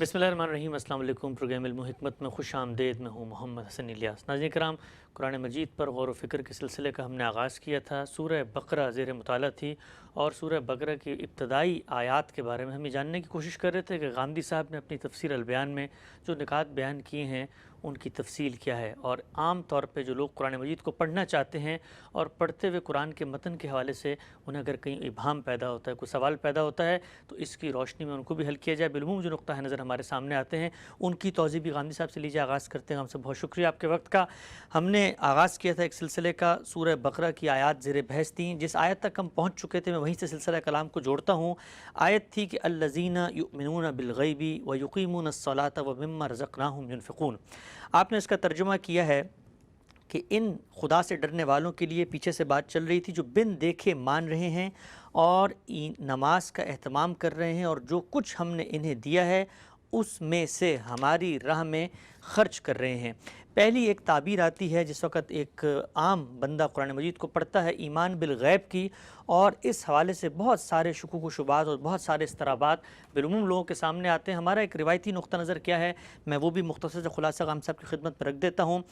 بسم اللہ الرحمن الرحیم۔ السلام علیکم۔ پروگرام علم و حکمت میں خوش آمدید۔ میں ہوں محمد حسن الیاس۔ ناظرین کرام، قرآن مجید پر غور و فکر کے سلسلے کا ہم نے آغاز کیا تھا۔ سورہ بقرہ زیر مطالعہ تھی اور سورہ بقرہ کی ابتدائی آیات کے بارے میں ہم یہ جاننے کی کوشش کر رہے تھے کہ غامدی صاحب نے اپنی تفسیر البیان میں جو نکات بیان کیے ہیں ان کی تفصیل کیا ہے، اور عام طور پہ جو لوگ قرآن مجید کو پڑھنا چاہتے ہیں اور پڑھتے ہوئے قرآن کے متن کے حوالے سے انہیں اگر کہیں ابہام پیدا ہوتا ہے، کوئی سوال پیدا ہوتا ہے، تو اس کی روشنی میں ان کو بھی حل کیا جائے۔ بالعموم جو نقطہ نظر ہمارے سامنے آتے ہیں ان کی توضیح بھی غامدی صاحب سے لیجیے۔ آغاز کرتے ہیں۔ ہم سے بہت شکریہ آپ کے وقت کا۔ ہم نے آغاز کیا تھا ایک سلسلے کا، سورہ بقرہ کی آیات زیر بحث تھیں۔ جس آیت تک ہم پہنچ چکے تھے میں وہیں سے سلسلہ کلام کو جوڑتا ہوں۔ آیت تھی کہ الذین یؤمنون بالغیب ویقیمون الصلاۃ ومما رزقناہم ینفقون۔ آپ نے اس کا ترجمہ کیا ہے کہ ان خدا سے ڈرنے والوں کے لیے پیچھے سے بات چل رہی تھی جو بن دیکھے مان رہے ہیں اور نماز کا اہتمام کر رہے ہیں، اور جو کچھ ہم نے انہیں دیا ہے اس میں سے ہماری راہ میں خرچ کر رہے ہیں۔ پہلی ایک تعبیر آتی ہے جس وقت ایک عام بندہ قرآن مجید کو پڑھتا ہے ایمان بالغیب کی، اور اس حوالے سے بہت سارے شکوک و شبہات اور بہت سارے اضطرابات بالعموم لوگوں کے سامنے آتے ہیں۔ ہمارا ایک روایتی نقطہ نظر کیا ہے، میں وہ بھی مختصر سے خلاصہ غام صاحب کی خدمت میں رکھ دیتا ہوں۔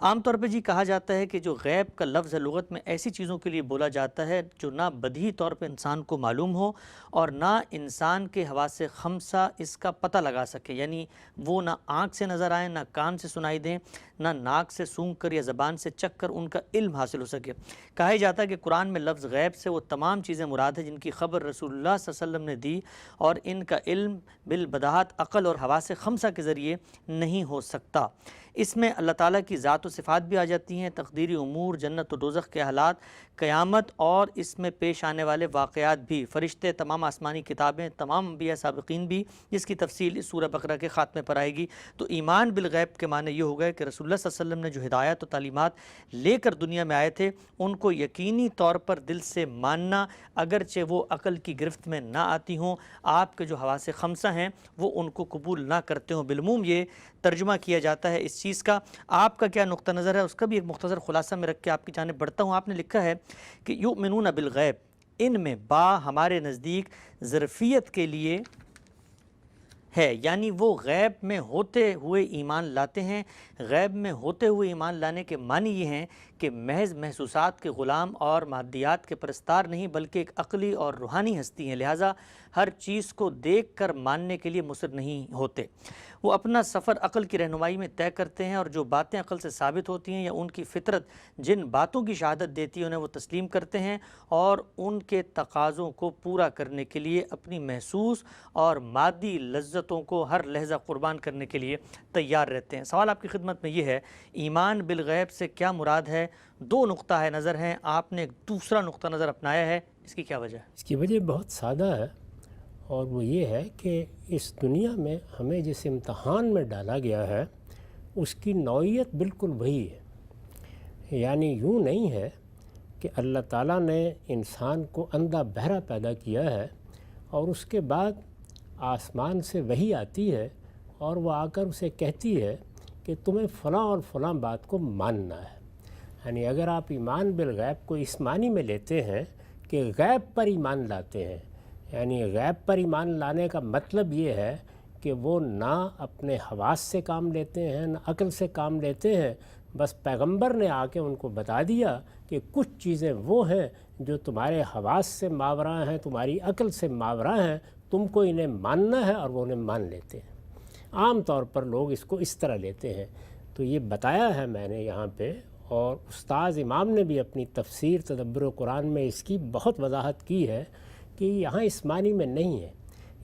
عام طور پہ کہا جاتا ہے کہ جو غیب کا لفظ ہے لغت میں ایسی چیزوں کے لیے بولا جاتا ہے جو نہ بدیہی طور پہ انسان کو معلوم ہو اور نہ انسان کے حواس خمسہ اس کا پتہ لگا سکے، یعنی وہ نہ آنکھ سے نظر آئیں، نہ کان سے سنائی دیں، نہ ناک سے سونگھ کر یا زبان سے چکھ کر ان کا علم حاصل ہو سکے۔ کہا جاتا ہے کہ قرآن میں لفظ غیب سے وہ تمام چیزیں مراد ہیں جن کی خبر رسول اللہ صلی اللہ علیہ وسلم نے دی، اور ان کا علم بالبداہت عقل اور حواس خمسہ کے ذریعے نہیں ہو سکتا۔ اس میں اللہ تعالیٰ کی ذات و صفات بھی آ جاتی ہیں، تقدیری امور، جنت و دوزخ کے حالات، قیامت اور اس میں پیش آنے والے واقعات بھی، فرشتے، تمام آسمانی کتابیں، تمام انبیاء سابقین بھی، جس کی تفصیل اس سورہ بقرہ کے خاتمے پر آئے گی۔ تو ایمان بالغیب کے معنی یہ ہو گئے کہ رسول اللہ صلی اللہ علیہ وسلم نے جو ہدایت و تعلیمات لے کر دنیا میں آئے تھے ان کو یقینی طور پر دل سے ماننا، اگرچہ وہ عقل کی گرفت میں نہ آتی ہوں، آپ کے جو حواس خمسہ ہیں وہ ان کو قبول نہ کرتے ہوں۔ بالعموم یہ ترجمہ کیا جاتا ہے اس چیز کا۔ آپ کا کیا نقطہ نظر ہے اس کا بھی ایک مختصر خلاصہ میں رکھ کے آپ کی جانب بڑھتا ہوں۔ آپ نے لکھا ہے کہ یؤمنون بالغیب، ان میں با ہمارے نزدیک ظرفیت کے لیے ہے، یعنی وہ غیب میں ہوتے ہوئے ایمان لاتے ہیں۔ غیب میں ہوتے ہوئے ایمان لانے کے معنی یہ ہیں کہ محض محسوسات کے غلام اور مادیات کے پرستار نہیں، بلکہ ایک عقلی اور روحانی ہستی ہیں، لہٰذا ہر چیز کو دیکھ کر ماننے کے لیے مصر نہیں ہوتے۔ وہ اپنا سفر عقل کی رہنمائی میں طے کرتے ہیں، اور جو باتیں عقل سے ثابت ہوتی ہیں یا ان کی فطرت جن باتوں کی شہادت دیتی ہے انہیں وہ تسلیم کرتے ہیں، اور ان کے تقاضوں کو پورا کرنے کے لیے اپنی محسوس اور مادی لذتوں کو ہر لحظہ قربان کرنے کے لیے تیار رہتے ہیں۔ سوال آپ کی خدمت میں یہ ہے، ایمان بالغیب سے کیا مراد ہے؟ دو نقطہ نظر ہیں، آپ نے ایک دوسرا نقطہ نظر اپنایا ہے، اس کی کیا وجہ ہے؟ اس کی وجہ بہت سادہ ہے، اور وہ یہ ہے کہ اس دنیا میں ہمیں جس امتحان میں ڈالا گیا ہے اس کی نوعیت بالکل وہی ہے۔ یعنی یوں نہیں ہے کہ اللہ تعالیٰ نے انسان کو اندھا بہرا پیدا کیا ہے اور اس کے بعد آسمان سے وحی آتی ہے اور وہ آ کر اسے کہتی ہے کہ تمہیں فلاں اور فلاں بات کو ماننا ہے۔ یعنی اگر آپ ایمان بالغیب کو اس معنی میں لیتے ہیں کہ غیب پر ایمان لاتے ہیں، یعنی غیب پر ایمان لانے کا مطلب یہ ہے کہ وہ نہ اپنے حواس سے کام لیتے ہیں نہ عقل سے کام لیتے ہیں، بس پیغمبر نے آ کے ان کو بتا دیا کہ کچھ چیزیں وہ ہیں جو تمہارے حواس سے ماوراء ہیں، تمہاری عقل سے ماوراء ہیں، تم کو انہیں ماننا ہے، اور وہ انہیں مان لیتے ہیں۔ عام طور پر لوگ اس کو اس طرح لیتے ہیں۔ تو یہ بتایا ہے میں نے یہاں پہ، اور استاذ امام نے بھی اپنی تفسیر تدبر قرآن میں اس کی بہت وضاحت کی ہے کہ یہاں اس معنی میں نہیں ہے۔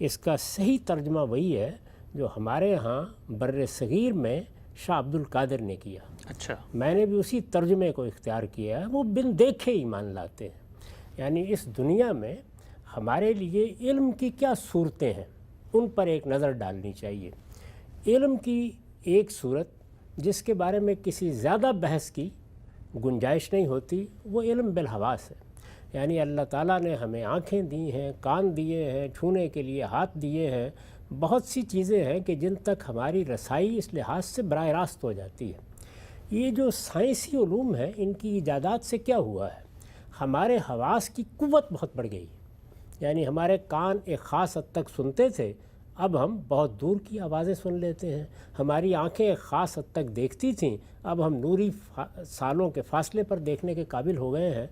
اس کا صحیح ترجمہ وہی ہے جو ہمارے ہاں بر صغیر میں شاہ عبد القادر نے کیا۔ اچھا، میں نے بھی اسی ترجمے کو اختیار کیا ہے، وہ بن دیکھے ایمان لاتے ہیں۔ یعنی اس دنیا میں ہمارے لیے علم کی کیا صورتیں ہیں ان پر ایک نظر ڈالنی چاہیے۔ علم کی ایک صورت جس کے بارے میں کسی زیادہ بحث کی گنجائش نہیں ہوتی وہ علم بالحواس ہے۔ یعنی اللہ تعالیٰ نے ہمیں آنکھیں دی ہیں، کان دیے ہیں، چھونے کے لیے ہاتھ دیے ہیں، بہت سی چیزیں ہیں کہ جن تک ہماری رسائی اس لحاظ سے براہ راست ہو جاتی ہے۔ یہ جو سائنسی علوم ہیں ان کی ایجادات سے کیا ہوا ہے، ہمارے حواس کی قوت بہت بڑھ گئی ہے۔ یعنی ہمارے کان ایک خاص حد تک سنتے تھے، اب ہم بہت دور کی آوازیں سن لیتے ہیں. ہماری آنکھیں ایک خاص حد تک دیکھتی تھیں، اب ہم نوری سالوں کے فاصلے پر دیکھنے کے قابل ہو گئے ہیں.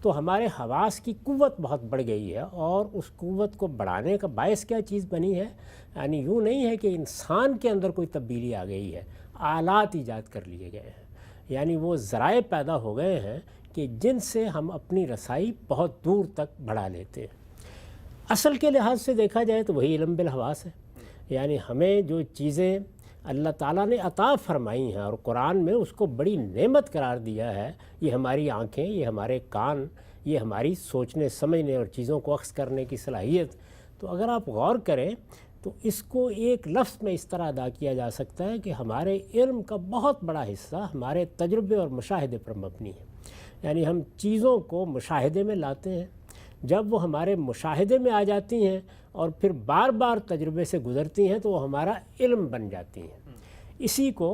تو ہمارے حواس کی قوت بہت بڑھ گئی ہے، اور اس قوت کو بڑھانے کا باعث کیا چیز بنی ہے؟ یعنی یوں نہیں ہے کہ انسان کے اندر کوئی تبدیلی آ گئی ہے، آلات ایجاد کر لیے گئے ہیں. یعنی وہ ذرائع پیدا ہو گئے ہیں کہ جن سے ہم اپنی رسائی بہت دور تک بڑھا لیتے ہیں. اصل کے لحاظ سے دیکھا جائے تو وہی علم بالحواس ہے. یعنی ہمیں جو چیزیں اللہ تعالیٰ نے عطا فرمائی ہیں اور قرآن میں اس کو بڑی نعمت قرار دیا ہے، یہ ہماری آنکھیں، یہ ہمارے کان، یہ ہماری سوچنے سمجھنے اور چیزوں کو اخذ کرنے کی صلاحیت. تو اگر آپ غور کریں تو اس کو ایک لفظ میں اس طرح ادا کیا جا سکتا ہے کہ ہمارے علم کا بہت بڑا حصہ ہمارے تجربے اور مشاہدے پر مبنی ہے. یعنی ہم چیزوں کو مشاہدے میں لاتے ہیں، جب وہ ہمارے مشاہدے میں آ جاتی ہیں اور پھر بار بار تجربے سے گزرتی ہیں تو وہ ہمارا علم بن جاتی ہیں. اسی کو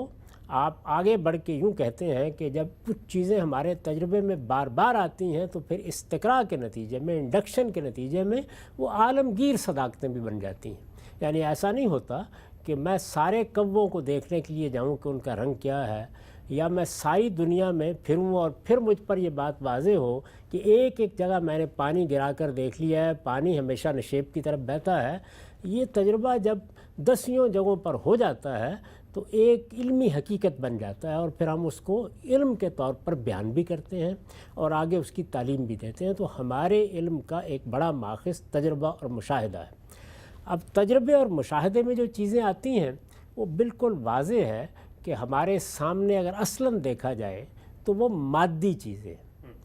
آپ آگے بڑھ کے یوں کہتے ہیں کہ جب کچھ چیزیں ہمارے تجربے میں بار بار آتی ہیں تو پھر استقراء کے نتیجے میں، انڈکشن کے نتیجے میں وہ عالمگیر صداقتیں بھی بن جاتی ہیں. یعنی ایسا نہیں ہوتا کہ میں سارے کووں کو دیکھنے کے لیے جاؤں کہ ان کا رنگ کیا ہے، یا میں ساری دنیا میں پھروں اور پھر مجھ پر یہ بات واضح ہو کہ ایک ایک جگہ میں نے پانی گرا کر دیکھ لیا ہے، پانی ہمیشہ نشیب کی طرف بہتا ہے. یہ تجربہ جب دسیوں جگہوں پر ہو جاتا ہے تو ایک علمی حقیقت بن جاتا ہے، اور پھر ہم اس کو علم کے طور پر بیان بھی کرتے ہیں اور آگے اس کی تعلیم بھی دیتے ہیں. تو ہمارے علم کا ایک بڑا ماخذ تجربہ اور مشاہدہ ہے. اب تجربے اور مشاہدے میں جو چیزیں آتی ہیں وہ بالکل واضح ہے کہ ہمارے سامنے اگر اصلاً دیکھا جائے تو وہ مادی چیزیں،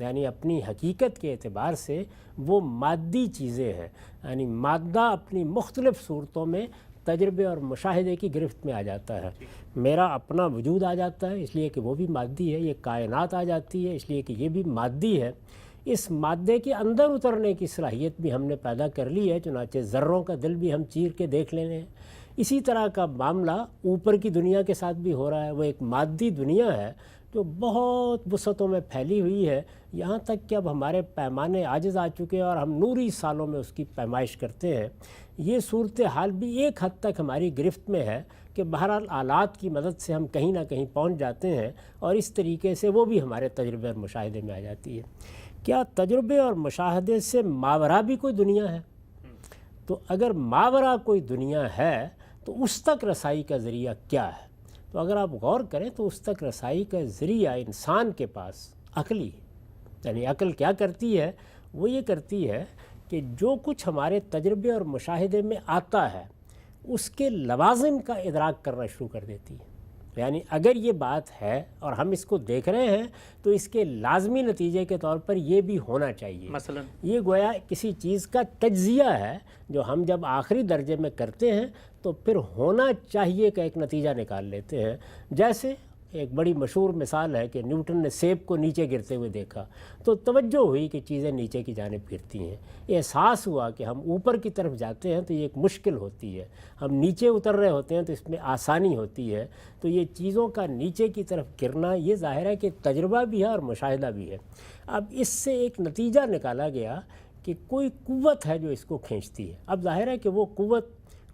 یعنی اپنی حقیقت کے اعتبار سے وہ مادی چیزیں ہیں. یعنی مادہ اپنی مختلف صورتوں میں تجربے اور مشاہدے کی گرفت میں آ جاتا ہے. میرا اپنا وجود آ جاتا ہے اس لیے کہ وہ بھی مادی ہے، یہ کائنات آ جاتی ہے اس لیے کہ یہ بھی مادی ہے. اس مادے کے اندر اترنے کی صلاحیت بھی ہم نے پیدا کر لی ہے، چنانچہ ذروں کا دل بھی ہم چیر کے دیکھ لینے ہیں. اسی طرح کا معاملہ اوپر کی دنیا کے ساتھ بھی ہو رہا ہے. وہ ایک مادی دنیا ہے جو بہت وسعتوں میں پھیلی ہوئی ہے، یہاں تک کہ اب ہمارے پیمانے عاجز آ چکے ہیں اور ہم نوری سالوں میں اس کی پیمائش کرتے ہیں. یہ صورتحال بھی ایک حد تک ہماری گرفت میں ہے کہ بہرحال آلات کی مدد سے ہم کہیں نہ کہیں پہنچ جاتے ہیں، اور اس طریقے سے وہ بھی ہمارے تجربے اور مشاہدے میں آ جاتی ہے. کیا تجربے اور مشاہدے سے ماورا بھی کوئی دنیا ہے؟ تو اگر ماورا کوئی دنیا ہے تو اس تک رسائی کا ذریعہ کیا ہے؟ تو اگر آپ غور کریں تو اس تک رسائی کا ذریعہ انسان کے پاس عقلی ہے. یعنی عقل کیا کرتی ہے؟ وہ یہ کرتی ہے کہ جو کچھ ہمارے تجربے اور مشاہدے میں آتا ہے اس کے لوازم کا ادراک کرنا شروع کر دیتی ہے. یعنی اگر یہ بات ہے اور ہم اس کو دیکھ رہے ہیں تو اس کے لازمی نتیجے کے طور پر یہ بھی ہونا چاہیے. مثلا یہ گویا کسی چیز کا تجزیہ ہے جو ہم جب آخری درجے میں کرتے ہیں تو پھر ہونا چاہیے کا ایک نتیجہ نکال لیتے ہیں. جیسے ایک بڑی مشہور مثال ہے کہ نیوٹن نے سیب کو نیچے گرتے ہوئے دیکھا تو توجہ ہوئی کہ چیزیں نیچے کی جانب گرتی ہیں. احساس ہوا کہ ہم اوپر کی طرف جاتے ہیں تو یہ ایک مشکل ہوتی ہے، ہم نیچے اتر رہے ہوتے ہیں تو اس میں آسانی ہوتی ہے. تو یہ چیزوں کا نیچے کی طرف گرنا یہ ظاہر ہے کہ تجربہ بھی ہے اور مشاہدہ بھی ہے. اب اس سے ایک نتیجہ نکالا گیا کہ کوئی قوت ہے جو اس کو کھینچتی ہے. اب ظاہر ہے کہ وہ قوت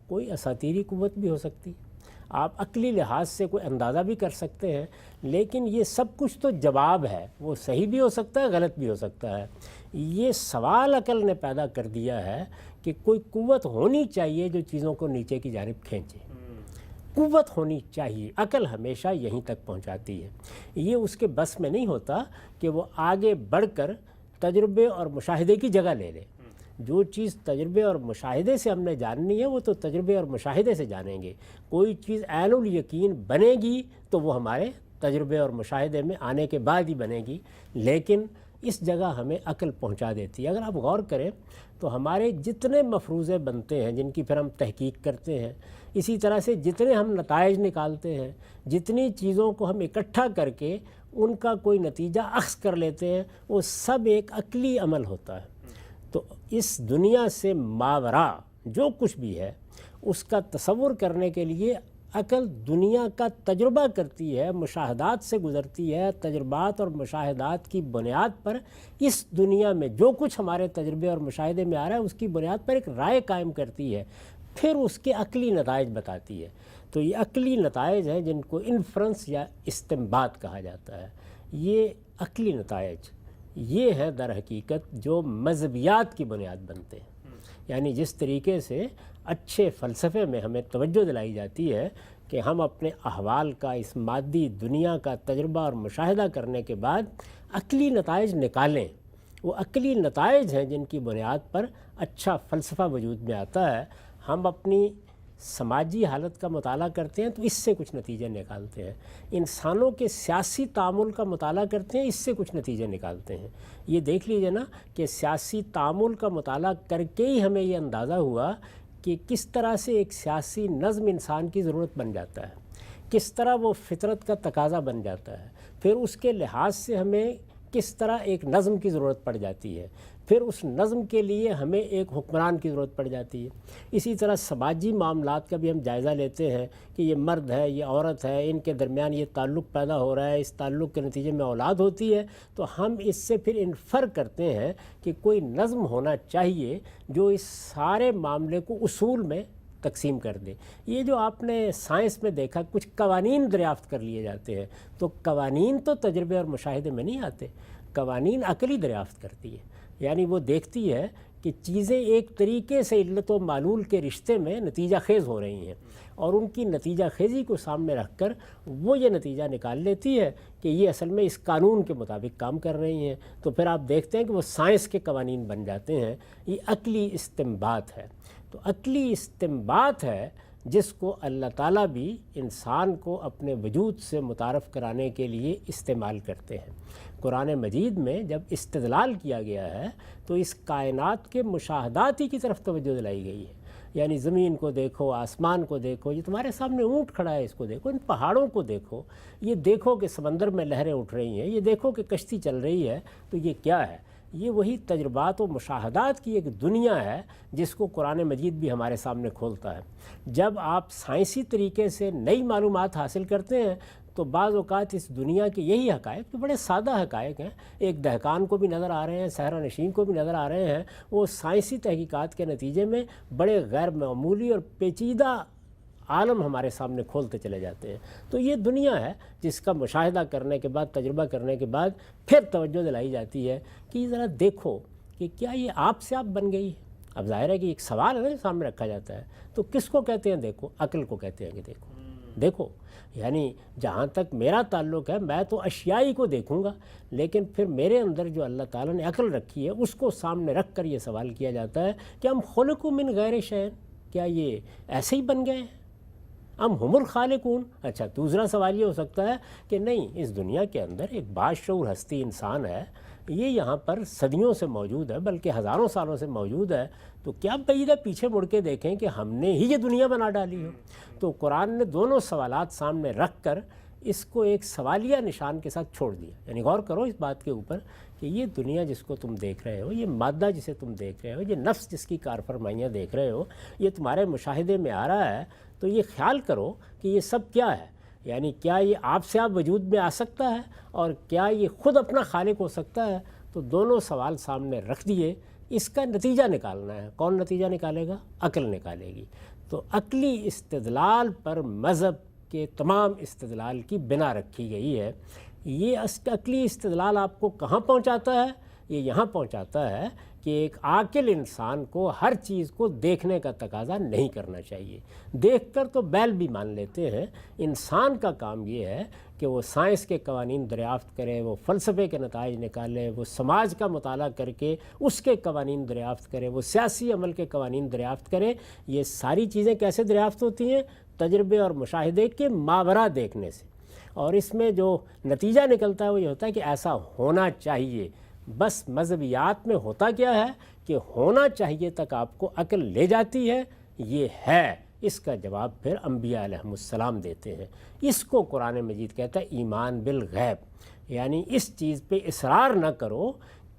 کوئی اساطیری قوت بھی ہو سکتی ہے، آپ عقلی لحاظ سے کوئی اندازہ بھی کر سکتے ہیں، لیکن یہ سب کچھ تو جواب ہے، وہ صحیح بھی ہو سکتا ہے، غلط بھی ہو سکتا ہے. یہ سوال عقل نے پیدا کر دیا ہے کہ کوئی قوت ہونی چاہیے جو چیزوں کو نیچے کی جانب کھینچے. قوت ہونی چاہیے، عقل ہمیشہ یہیں تک پہنچاتی ہے. یہ اس کے بس میں نہیں ہوتا کہ وہ آگے بڑھ کر تجربے اور مشاہدے کی جگہ لے لے. جو چیز تجربے اور مشاہدے سے ہم نے جاننی ہے وہ تو تجربے اور مشاہدے سے جانیں گے. کوئی چیز عین الیقین بنے گی تو وہ ہمارے تجربے اور مشاہدے میں آنے کے بعد ہی بنے گی، لیکن اس جگہ ہمیں عقل پہنچا دیتی ہے. اگر آپ غور کریں تو ہمارے جتنے مفروضے بنتے ہیں جن کی پھر ہم تحقیق کرتے ہیں، اسی طرح سے جتنے ہم نتائج نکالتے ہیں، جتنی چیزوں کو ہم اکٹھا کر کے ان کا کوئی نتیجہ اخذ کر لیتے ہیں، وہ سب ایک عقلی عمل ہوتا ہے. تو اس دنیا سے ماورا جو کچھ بھی ہے اس کا تصور کرنے کے لیے عقل دنیا کا تجربہ کرتی ہے، مشاہدات سے گزرتی ہے. تجربات اور مشاہدات کی بنیاد پر اس دنیا میں جو کچھ ہمارے تجربے اور مشاہدے میں آ رہا ہے اس کی بنیاد پر ایک رائے قائم کرتی ہے. پھر اس کے عقلی نتائج بتاتی ہے۔ تو یہ عقلی نتائج ہیں جن کو انفرنس یا استنباط کہا جاتا ہے۔ یہ عقلی نتائج یہ ہیں در حقیقت جو مذہبیات کی بنیاد بنتے ہیں۔ یعنی جس طریقے سے اچھے فلسفے میں ہمیں توجہ دلائی جاتی ہے کہ ہم اپنے احوال کا اس مادی دنیا کا تجربہ اور مشاہدہ کرنے کے بعد عقلی نتائج نکالیں، وہ عقلی نتائج ہیں جن کی بنیاد پر اچھا فلسفہ وجود میں آتا ہے۔ ہم اپنی سماجی حالت کا مطالعہ کرتے ہیں تو اس سے کچھ نتیجے نکالتے ہیں، انسانوں کے سیاسی تعامل کا مطالعہ کرتے ہیں، اس سے کچھ نتیجے نکالتے ہیں۔ یہ دیکھ لیجئے نا کہ سیاسی تعامل کا مطالعہ کر کے ہی ہمیں یہ اندازہ ہوا کہ کس طرح سے ایک سیاسی نظم انسان کی ضرورت بن جاتا ہے، کس طرح وہ فطرت کا تقاضا بن جاتا ہے، پھر اس کے لحاظ سے ہمیں کس طرح ایک نظم کی ضرورت پڑ جاتی ہے، پھر اس نظم کے لیے ہمیں ایک حکمران کی ضرورت پڑ جاتی ہے۔ اسی طرح سماجی معاملات کا بھی ہم جائزہ لیتے ہیں کہ یہ مرد ہے، یہ عورت ہے، ان کے درمیان یہ تعلق پیدا ہو رہا ہے، اس تعلق کے نتیجے میں اولاد ہوتی ہے، تو ہم اس سے پھر انفر کرتے ہیں کہ کوئی نظم ہونا چاہیے جو اس سارے معاملے کو اصول میں تقسیم کر دے۔ یہ جو آپ نے سائنس میں دیکھا کچھ قوانین دریافت کر لیے جاتے ہیں، تو قوانین تو تجربے اور مشاہدے میں نہیں آتے، قوانین عقلی دریافت کرتی ہے۔ یعنی وہ دیکھتی ہے کہ چیزیں ایک طریقے سے علت و معلول کے رشتے میں نتیجہ خیز ہو رہی ہیں، اور ان کی نتیجہ خیزی کو سامنے رکھ کر وہ یہ نتیجہ نکال لیتی ہے کہ یہ اصل میں اس قانون کے مطابق کام کر رہی ہیں۔ تو پھر آپ دیکھتے ہیں کہ وہ سائنس کے قوانین بن جاتے ہیں۔ یہ عقلی استنباط ہے۔ تو عقلی استنباط ہے جس کو اللہ تعالیٰ بھی انسان کو اپنے وجود سے متعارف کرانے کے لیے استعمال کرتے ہیں۔ قرآن مجید میں جب استدلال کیا گیا ہے تو اس کائنات کے مشاہدات ہی کی طرف توجہ دلائی گئی ہے۔ یعنی زمین کو دیکھو، آسمان کو دیکھو، یہ تمہارے سامنے اونٹ کھڑا ہے، اس کو دیکھو، ان پہاڑوں کو دیکھو، یہ دیکھو کہ سمندر میں لہریں اٹھ رہی ہیں، یہ دیکھو کہ کشتی چل رہی ہے، تو یہ کیا ہے؟ یہ وہی تجربات و مشاہدات کی ایک دنیا ہے جس کو قرآن مجید بھی ہمارے سامنے کھولتا ہے۔ جب آپ سائنسی طریقے سے نئی معلومات حاصل کرتے ہیں تو بعض اوقات اس دنیا کے یہی حقائق جو بڑے سادہ حقائق ہیں، ایک دہقان کو بھی نظر آ رہے ہیں، صحرا نشین کو بھی نظر آ رہے ہیں، وہ سائنسی تحقیقات کے نتیجے میں بڑے غیر معمولی اور پیچیدہ عالم ہمارے سامنے کھولتے چلے جاتے ہیں۔ تو یہ دنیا ہے جس کا مشاہدہ کرنے کے بعد، تجربہ کرنے کے بعد پھر توجہ دلائی جاتی ہے کہ ذرا دیکھو کہ کیا یہ آپ سے آپ بن گئی ہے۔ اب ظاہر ہے کہ ایک سوال ہے نا سامنے رکھا جاتا ہے، تو کس کو کہتے ہیں دیکھو؟ عقل کو کہتے ہیں کہ دیکھو۔ یعنی جہاں تک میرا تعلق ہے میں تو اشیائی کو دیکھوں گا، لیکن پھر میرے اندر جو اللہ تعالیٰ نے عقل رکھی ہے اس کو سامنے رکھ کر یہ سوال کیا جاتا ہے کہ ہم خلقوا من غیر شیء، کیا یہ ایسے ہی بن گئے ہیں؟ ہم الخالقون۔ اچھا، دوسرا سوال یہ ہو سکتا ہے کہ نہیں، اس دنیا کے اندر ایک باشعور ہستی انسان ہے، یہ یہاں پر صدیوں سے موجود ہے، بلکہ ہزاروں سالوں سے موجود ہے، تو کیا بعید ہے پیچھے مڑ کے دیکھیں کہ ہم نے ہی یہ دنیا بنا ڈالی ہو؟ تو قرآن نے دونوں سوالات سامنے رکھ کر اس کو ایک سوالیہ نشان کے ساتھ چھوڑ دیا۔ یعنی غور کرو اس بات کے اوپر کہ یہ دنیا جس کو تم دیکھ رہے ہو، یہ مادہ جسے تم دیکھ رہے ہو، یہ نفس جس کی کار فرمائیاں دیکھ رہے ہو، یہ تمہارے مشاہدے میں آ رہا ہے، تو یہ خیال کرو کہ یہ سب کیا ہے؟ یعنی کیا یہ آپ سے آپ وجود میں آ سکتا ہے، اور کیا یہ خود اپنا خالق ہو سکتا ہے؟ تو دونوں سوال سامنے رکھ دیے، اس کا نتیجہ نکالنا ہے۔ کون نتیجہ نکالے گا؟ عقل نکالے گی۔ تو عقلی استدلال پر مذہب کے تمام استدلال کی بنا رکھی گئی ہے۔ یہ عقلی استدلال آپ کو کہاں پہنچاتا ہے؟ یہ یہاں پہنچاتا ہے کہ ایک عاقل انسان کو ہر چیز کو دیکھنے کا تقاضا نہیں کرنا چاہیے۔ دیکھ کر تو بیل بھی مان لیتے ہیں۔ انسان کا کام یہ ہے کہ وہ سائنس کے قوانین دریافت کرے، وہ فلسفے کے نتائج نکالے، وہ سماج کا مطالعہ کر کے اس کے قوانین دریافت کرے، وہ سیاسی عمل کے قوانین دریافت کرے۔ یہ ساری چیزیں کیسے دریافت ہوتی ہیں؟ تجربے اور مشاہدے کے ماورا دیکھنے سے۔ اور اس میں جو نتیجہ نکلتا ہے وہ یہ ہوتا ہے کہ ایسا ہونا چاہیے۔ بس مذہبیات میں ہوتا کیا ہے کہ ہونا چاہیے تک آپ کو عقل لے جاتی ہے، یہ ہے، اس کا جواب پھر انبیاء علیہم السلام دیتے ہیں۔ اس کو قرآن مجید کہتا ہے ایمان بالغیب، یعنی اس چیز پہ اصرار نہ کرو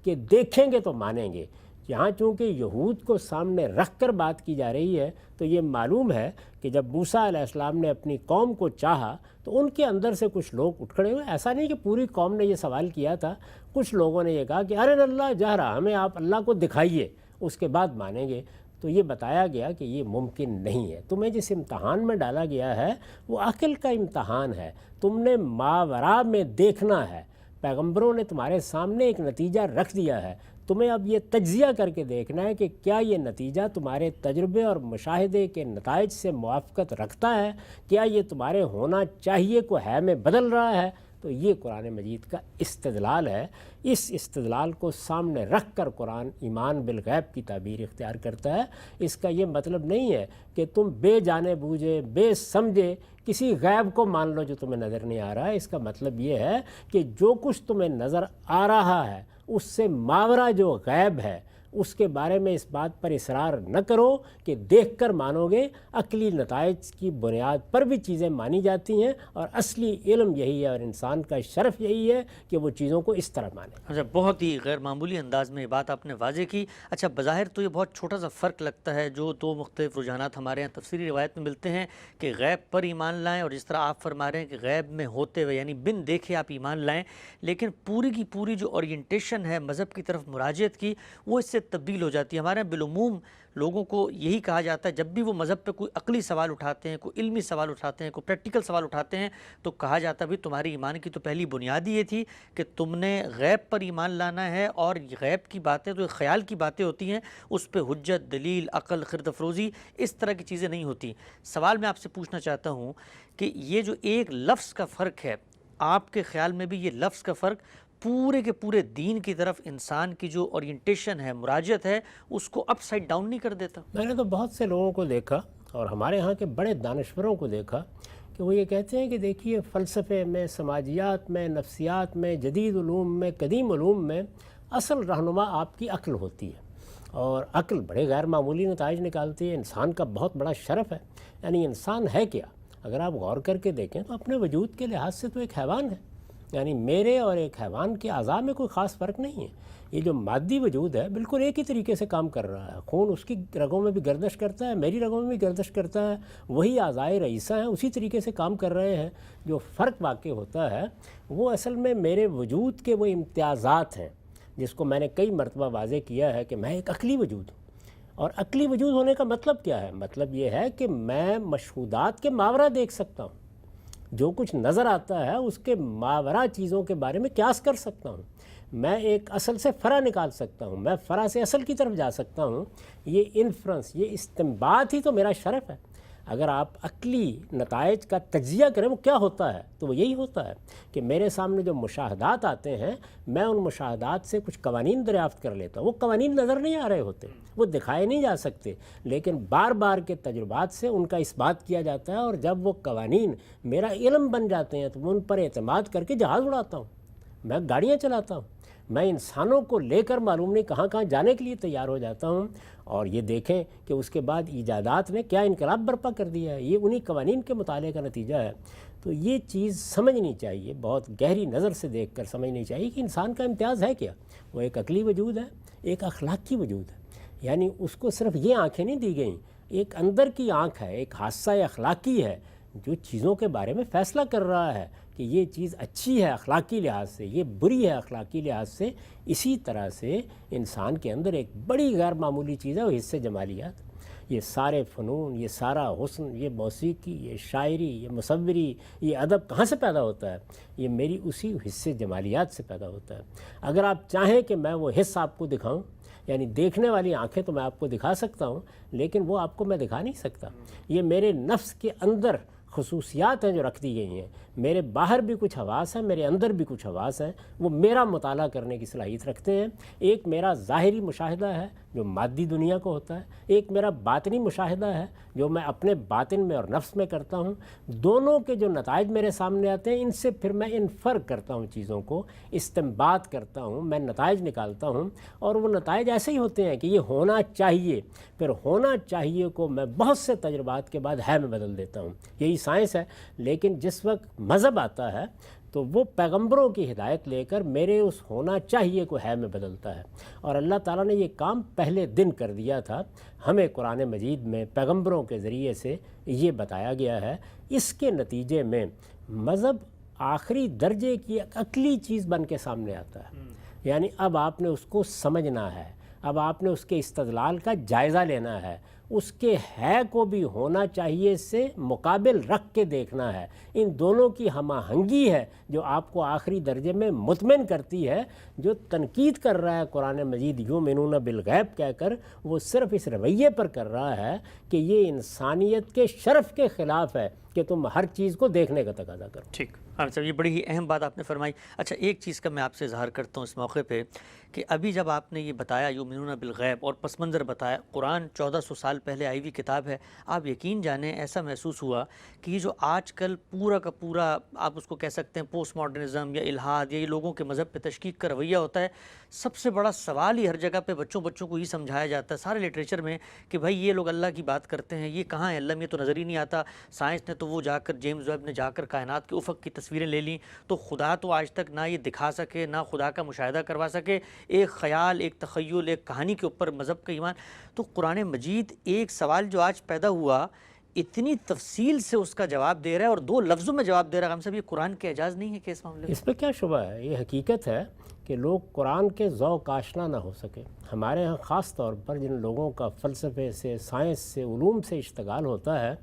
کہ دیکھیں گے تو مانیں گے۔ یہاں چونکہ یہود کو سامنے رکھ کر بات کی جا رہی ہے تو یہ معلوم ہے کہ جب موسیٰ علیہ السلام نے اپنی قوم کو چاہا تو ان کے اندر سے کچھ لوگ اٹھ کھڑے ہوئے۔ ایسا نہیں کہ پوری قوم نے یہ سوال کیا تھا، کچھ لوگوں نے یہ کہا کہ ارے اللہ جہرا، ہمیں آپ اللہ کو دکھائیے، اس کے بعد مانیں گے۔ تو یہ بتایا گیا کہ یہ ممکن نہیں ہے. تمہیں جس امتحان میں ڈالا گیا ہے وہ عقل کا امتحان ہے. تم نے ماورا میں دیکھنا ہے. پیغمبروں نے تمہارے سامنے ایک نتیجہ رکھ دیا ہے. تمہیں اب یہ تجزیہ کر کے دیکھنا ہے کہ کیا یہ نتیجہ تمہارے تجربے اور مشاہدے کے نتائج سے موافقت رکھتا ہے, کیا یہ تمہارے ہونا چاہیے کو ہے میں بدل رہا ہے. تو یہ قرآن مجید کا استدلال ہے. اس استدلال کو سامنے رکھ کر قرآن ایمان بالغیب کی تعبیر اختیار کرتا ہے. اس کا یہ مطلب نہیں ہے کہ تم بے جانے بوجھے بے سمجھے کسی غیب کو مان لو جو تمہیں نظر نہیں آ رہا ہے. اس کا مطلب یہ ہے کہ جو کچھ تمہیں نظر آ رہا ہے اس سے ماورا جو غیب ہے اس کے بارے میں اس بات پر اصرار نہ کرو کہ دیکھ کر مانو گے. عقلی نتائج کی بنیاد پر بھی چیزیں مانی جاتی ہیں اور اصلی علم یہی ہے اور انسان کا شرف یہی ہے کہ وہ چیزوں کو اس طرح مانے. اچھا, بہت ہی غیر معمولی انداز میں یہ بات آپ نے واضح کی. اچھا, بظاہر تو یہ بہت چھوٹا سا فرق لگتا ہے جو دو مختلف رجحانات ہمارے یہاں تفسیری روایت میں ملتے ہیں کہ غیب پر ایمان لائیں اور جس طرح آپ فرما رہے ہیں کہ غیب میں ہوتے ہوئے یعنی بن دیکھے آپ ایمان لائیں, لیکن پوری کی پوری جو اورینٹیشن ہے مذہب کی طرف مراجعت کی وہ اس سے تبدیل ہو جاتی ہے. ہمارے یہاں بالعموم لوگوں کو یہی کہا جاتا ہے جب بھی وہ مذہب پہ کوئی عقلی سوال اٹھاتے ہیں, کوئی علمی سوال اٹھاتے ہیں, کوئی پریکٹیکل سوال اٹھاتے ہیں تو کہا جاتا ہے بھی تمہاری ایمان کی تو پہلی بنیاد یہ تھی کہ تم نے غیب پر ایمان لانا ہے, اور غیب کی باتیں تو خیال کی باتیں ہوتی ہیں, اس پہ حجت, دلیل, عقل, خرد افروزی اس طرح کی چیزیں نہیں ہوتی. سوال میں آپ سے پوچھنا چاہتا ہوں کہ یہ جو ایک لفظ کا فرق ہے, آپ کے خیال میں بھی یہ لفظ کا فرق پورے کے پورے دین کی طرف انسان کی جو اورینٹیشن ہے, مراجعت ہے, اس کو اپ سائڈ ڈاؤن نہیں کر دیتا؟ میں نے تو بہت سے لوگوں کو دیکھا اور ہمارے ہاں کے بڑے دانشوروں کو دیکھا کہ وہ یہ کہتے ہیں کہ دیکھیے فلسفے میں, سماجیات میں, نفسیات میں, جدید علوم میں, قدیم علوم میں اصل رہنما آپ کی عقل ہوتی ہے اور عقل بڑے غیر معمولی نتائج نکالتی ہے. انسان کا بہت بڑا شرف ہے. یعنی انسان ہے کیا؟ اگر آپ غور کر کے دیکھیں تو اپنے وجود کے لحاظ سے تو ایک حیوان ہے. یعنی میرے اور ایک حیوان کے اعضاء میں کوئی خاص فرق نہیں ہے. یہ جو مادی وجود ہے بالکل ایک ہی طریقے سے کام کر رہا ہے. خون اس کی رگوں میں بھی گردش کرتا ہے, میری رگوں میں بھی گردش کرتا ہے. وہی اعضائے رئیسہ ہیں, اسی طریقے سے کام کر رہے ہیں. جو فرق واقع ہوتا ہے وہ اصل میں میرے وجود کے وہ امتیازات ہیں جس کو میں نے کئی مرتبہ واضح کیا ہے کہ میں ایک عقلی وجود ہوں. اور عقلی وجود ہونے کا مطلب کیا ہے؟ مطلب یہ ہے کہ میں مشہودات کے ماورا دیکھ سکتا ہوں. جو کچھ نظر آتا ہے اس کے ماورا چیزوں کے بارے میں قیاس کر سکتا ہوں. میں ایک اصل سے فرع نکال سکتا ہوں, میں فرع سے اصل کی طرف جا سکتا ہوں. یہ انفرنس, یہ استنباط ہی تو میرا شرف ہے. اگر آپ عقلی نتائج کا تجزیہ کریں وہ کیا ہوتا ہے تو وہ یہی ہوتا ہے کہ میرے سامنے جو مشاہدات آتے ہیں میں ان مشاہدات سے کچھ قوانین دریافت کر لیتا ہوں. وہ قوانین نظر نہیں آ رہے ہوتے, وہ دکھائے نہیں جا سکتے, لیکن بار بار کے تجربات سے ان کا اثبات کیا جاتا ہے. اور جب وہ قوانین میرا علم بن جاتے ہیں تو میں ان پر اعتماد کر کے جہاز اڑاتا ہوں, میں گاڑیاں چلاتا ہوں, میں انسانوں کو لے کر معلوم نہیں کہاں کہاں جانے کے لیے تیار ہو جاتا ہوں. اور یہ دیکھیں کہ اس کے بعد ایجادات نے کیا انقلاب برپا کر دیا ہے. یہ انہی قوانین کے مطالعے کا نتیجہ ہے. تو یہ چیز سمجھنی چاہیے, بہت گہری نظر سے دیکھ کر سمجھنی چاہیے کہ انسان کا امتیاز ہے کیا. وہ ایک عقلی وجود ہے, ایک اخلاقی وجود ہے. یعنی اس کو صرف یہ آنکھیں نہیں دی گئیں, ایک اندر کی آنکھ ہے, ایک حادثہ اخلاقی ہے جو چیزوں کے بارے میں فیصلہ کر رہا ہے کہ یہ چیز اچھی ہے اخلاقی لحاظ سے, یہ بری ہے اخلاقی لحاظ سے. اسی طرح سے انسان کے اندر ایک بڑی غیر معمولی چیز ہے وہ حصے جمالیات. یہ سارے فنون, یہ سارا حسن, یہ موسیقی, یہ شاعری, یہ مصوری, یہ ادب کہاں سے پیدا ہوتا ہے؟ یہ میری اسی حصے جمالیات سے پیدا ہوتا ہے. اگر آپ چاہیں کہ میں وہ حصہ آپ کو دکھاؤں, یعنی دیکھنے والی آنکھیں تو میں آپ کو دکھا سکتا ہوں لیکن وہ آپ کو میں دکھا نہیں سکتا. یہ میرے نفس کے اندر خصوصیات ہیں جو رکھ دی گئی ہیں. میرے باہر بھی کچھ حواس ہیں, میرے اندر بھی کچھ حواس ہیں, وہ میرا مطالعہ کرنے کی صلاحیت رکھتے ہیں. ایک میرا ظاہری مشاہدہ ہے جو مادی دنیا کو ہوتا ہے, ایک میرا باطنی مشاہدہ ہے جو میں اپنے باطن میں اور نفس میں کرتا ہوں. دونوں کے جو نتائج میرے سامنے آتے ہیں ان سے پھر میں انفر کرتا ہوں, چیزوں کو استنباط کرتا ہوں, میں نتائج نکالتا ہوں. اور وہ نتائج ایسے ہی ہوتے ہیں کہ یہ ہونا چاہیے, پھر ہونا چاہیے کو میں بہت سے تجربات کے بعد ہے میں بدل دیتا ہوں. یہی سائنس ہے. لیکن جس وقت مذہب آتا ہے تو وہ پیغمبروں کی ہدایت لے کر میرے اس ہونا چاہیے کو ہے میں بدلتا ہے. اور اللہ تعالیٰ نے یہ کام پہلے دن کر دیا تھا. ہمیں قرآن مجید میں پیغمبروں کے ذریعے سے یہ بتایا گیا ہے. اس کے نتیجے میں مذہب آخری درجے کی ایک عقلی چیز بن کے سامنے آتا ہے. یعنی اب آپ نے اس کو سمجھنا ہے, اب آپ نے اس کے استدلال کا جائزہ لینا ہے، اس کے ہے کو بھی ہونا چاہیے سے مقابل رکھ کے دیکھنا ہے۔ ان دونوں کی ہم آہنگی ہے جو آپ کو آخری درجے میں مطمئن کرتی ہے۔ جو تنقید کر رہا ہے قرآن مجید یؤمنون بالغیب کہہ کر، وہ صرف اس رویے پر کر رہا ہے کہ یہ انسانیت کے شرف کے خلاف ہے کہ تم ہر چیز کو دیکھنے کا تقاضا کرو۔ ٹھیک عامر صاحب، یہ بڑی ہی اہم بات آپ نے فرمائی۔ اچھا، ایک چیز کا میں آپ سے اظہار کرتا ہوں اس موقع پہ کہ ابھی جب آپ نے یہ بتایا یؤمنون بالغیب اور پس منظر بتایا، قرآن 1400 سال پہلے آئی ہوئی کتاب ہے، آپ یقین جانیں ایسا محسوس ہوا کہ یہ جو آج کل پورا کا پورا آپ اس کو کہہ سکتے ہیں پوسٹ ماڈرنزم یا الحاد یا یہ لوگوں کے مذہب پہ تشکیک کا رویہ ہوتا ہے، سب سے بڑا سوال ہی ہر جگہ پہ بچوں کو یہ سمجھایا جاتا ہے سارے لٹریچر میں کہ بھائی یہ لوگ اللہ کی بات کرتے ہیں، یہ کہاں ہے اللہ میں، یہ تو نظر ہی نہیں آتا۔ سائنس نے تو وہ جا کر جیمز ویب نے جا کر کائنات کے افق کی تصویریں لے لیں، تو خدا تو آج تک نہ یہ دکھا سکے نہ خدا کا مشاہدہ کروا سکے، ایک خیال، ایک تخیل، ایک کہانی کے اوپر مذہب کا ایمان۔ تو قرآن مجید ایک سوال جو آج پیدا ہوا اتنی تفصیل سے اس کا جواب دے رہا ہے اور 2 لفظوں میں جواب دے رہا ہے۔ ہم سب یہ قرآن کے اعجاز نہیں ہے کہ اس معاملے میں اس پہ کیا شبہ ہے؟ یہ حقیقت ہے کہ لوگ قرآن کے ذوق آشنا نہ ہو سکے۔ ہمارے ہاں خاص طور پر جن لوگوں کا فلسفے سے، سائنس سے، علوم سے اشتغال ہوتا ہے،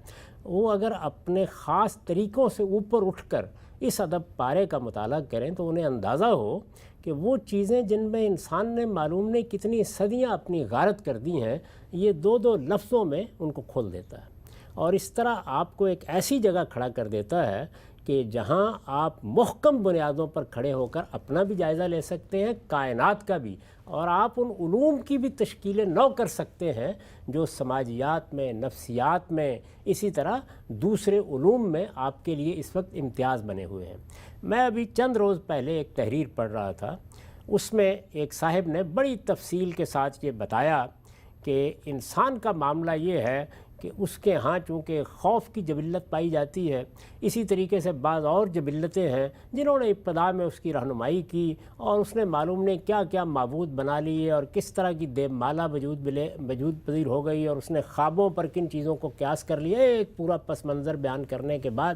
وہ اگر اپنے خاص طریقوں سے اوپر اٹھ کر اس ادب پارے کا مطالعہ کریں تو انہیں اندازہ ہو کہ وہ چیزیں جن میں انسان نے معلوم نہیں کتنی صدیاں اپنی غارت کر دی ہیں، یہ 2 لفظوں میں ان کو کھول دیتا ہے، اور اس طرح آپ کو ایک ایسی جگہ کھڑا کر دیتا ہے کہ جہاں آپ محکم بنیادوں پر کھڑے ہو کر اپنا بھی جائزہ لے سکتے ہیں، کائنات کا بھی، اور آپ ان علوم کی بھی تشکیل نو کر سکتے ہیں جو سماجیات میں، نفسیات میں، اسی طرح دوسرے علوم میں آپ کے لیے اس وقت امتیاز بنے ہوئے ہیں۔ میں ابھی چند روز پہلے ایک تحریر پڑھ رہا تھا، اس میں ایک صاحب نے بڑی تفصیل کے ساتھ یہ بتایا کہ انسان کا معاملہ یہ ہے کہ اس کے ہاں چونکہ خوف کی جبلت پائی جاتی ہے، اسی طریقے سے بعض اور جبلتیں ہیں جنہوں نے ابتدا میں اس کی رہنمائی کی اور اس نے معلوم نہیں کیا کیا معبود بنا لیے اور کس طرح کی دیو مالا وجود پذیر ہو گئی، اور اس نے خوابوں پر کن چیزوں کو قیاس کر لیا، ایک پورا پس منظر بیان کرنے کے بعد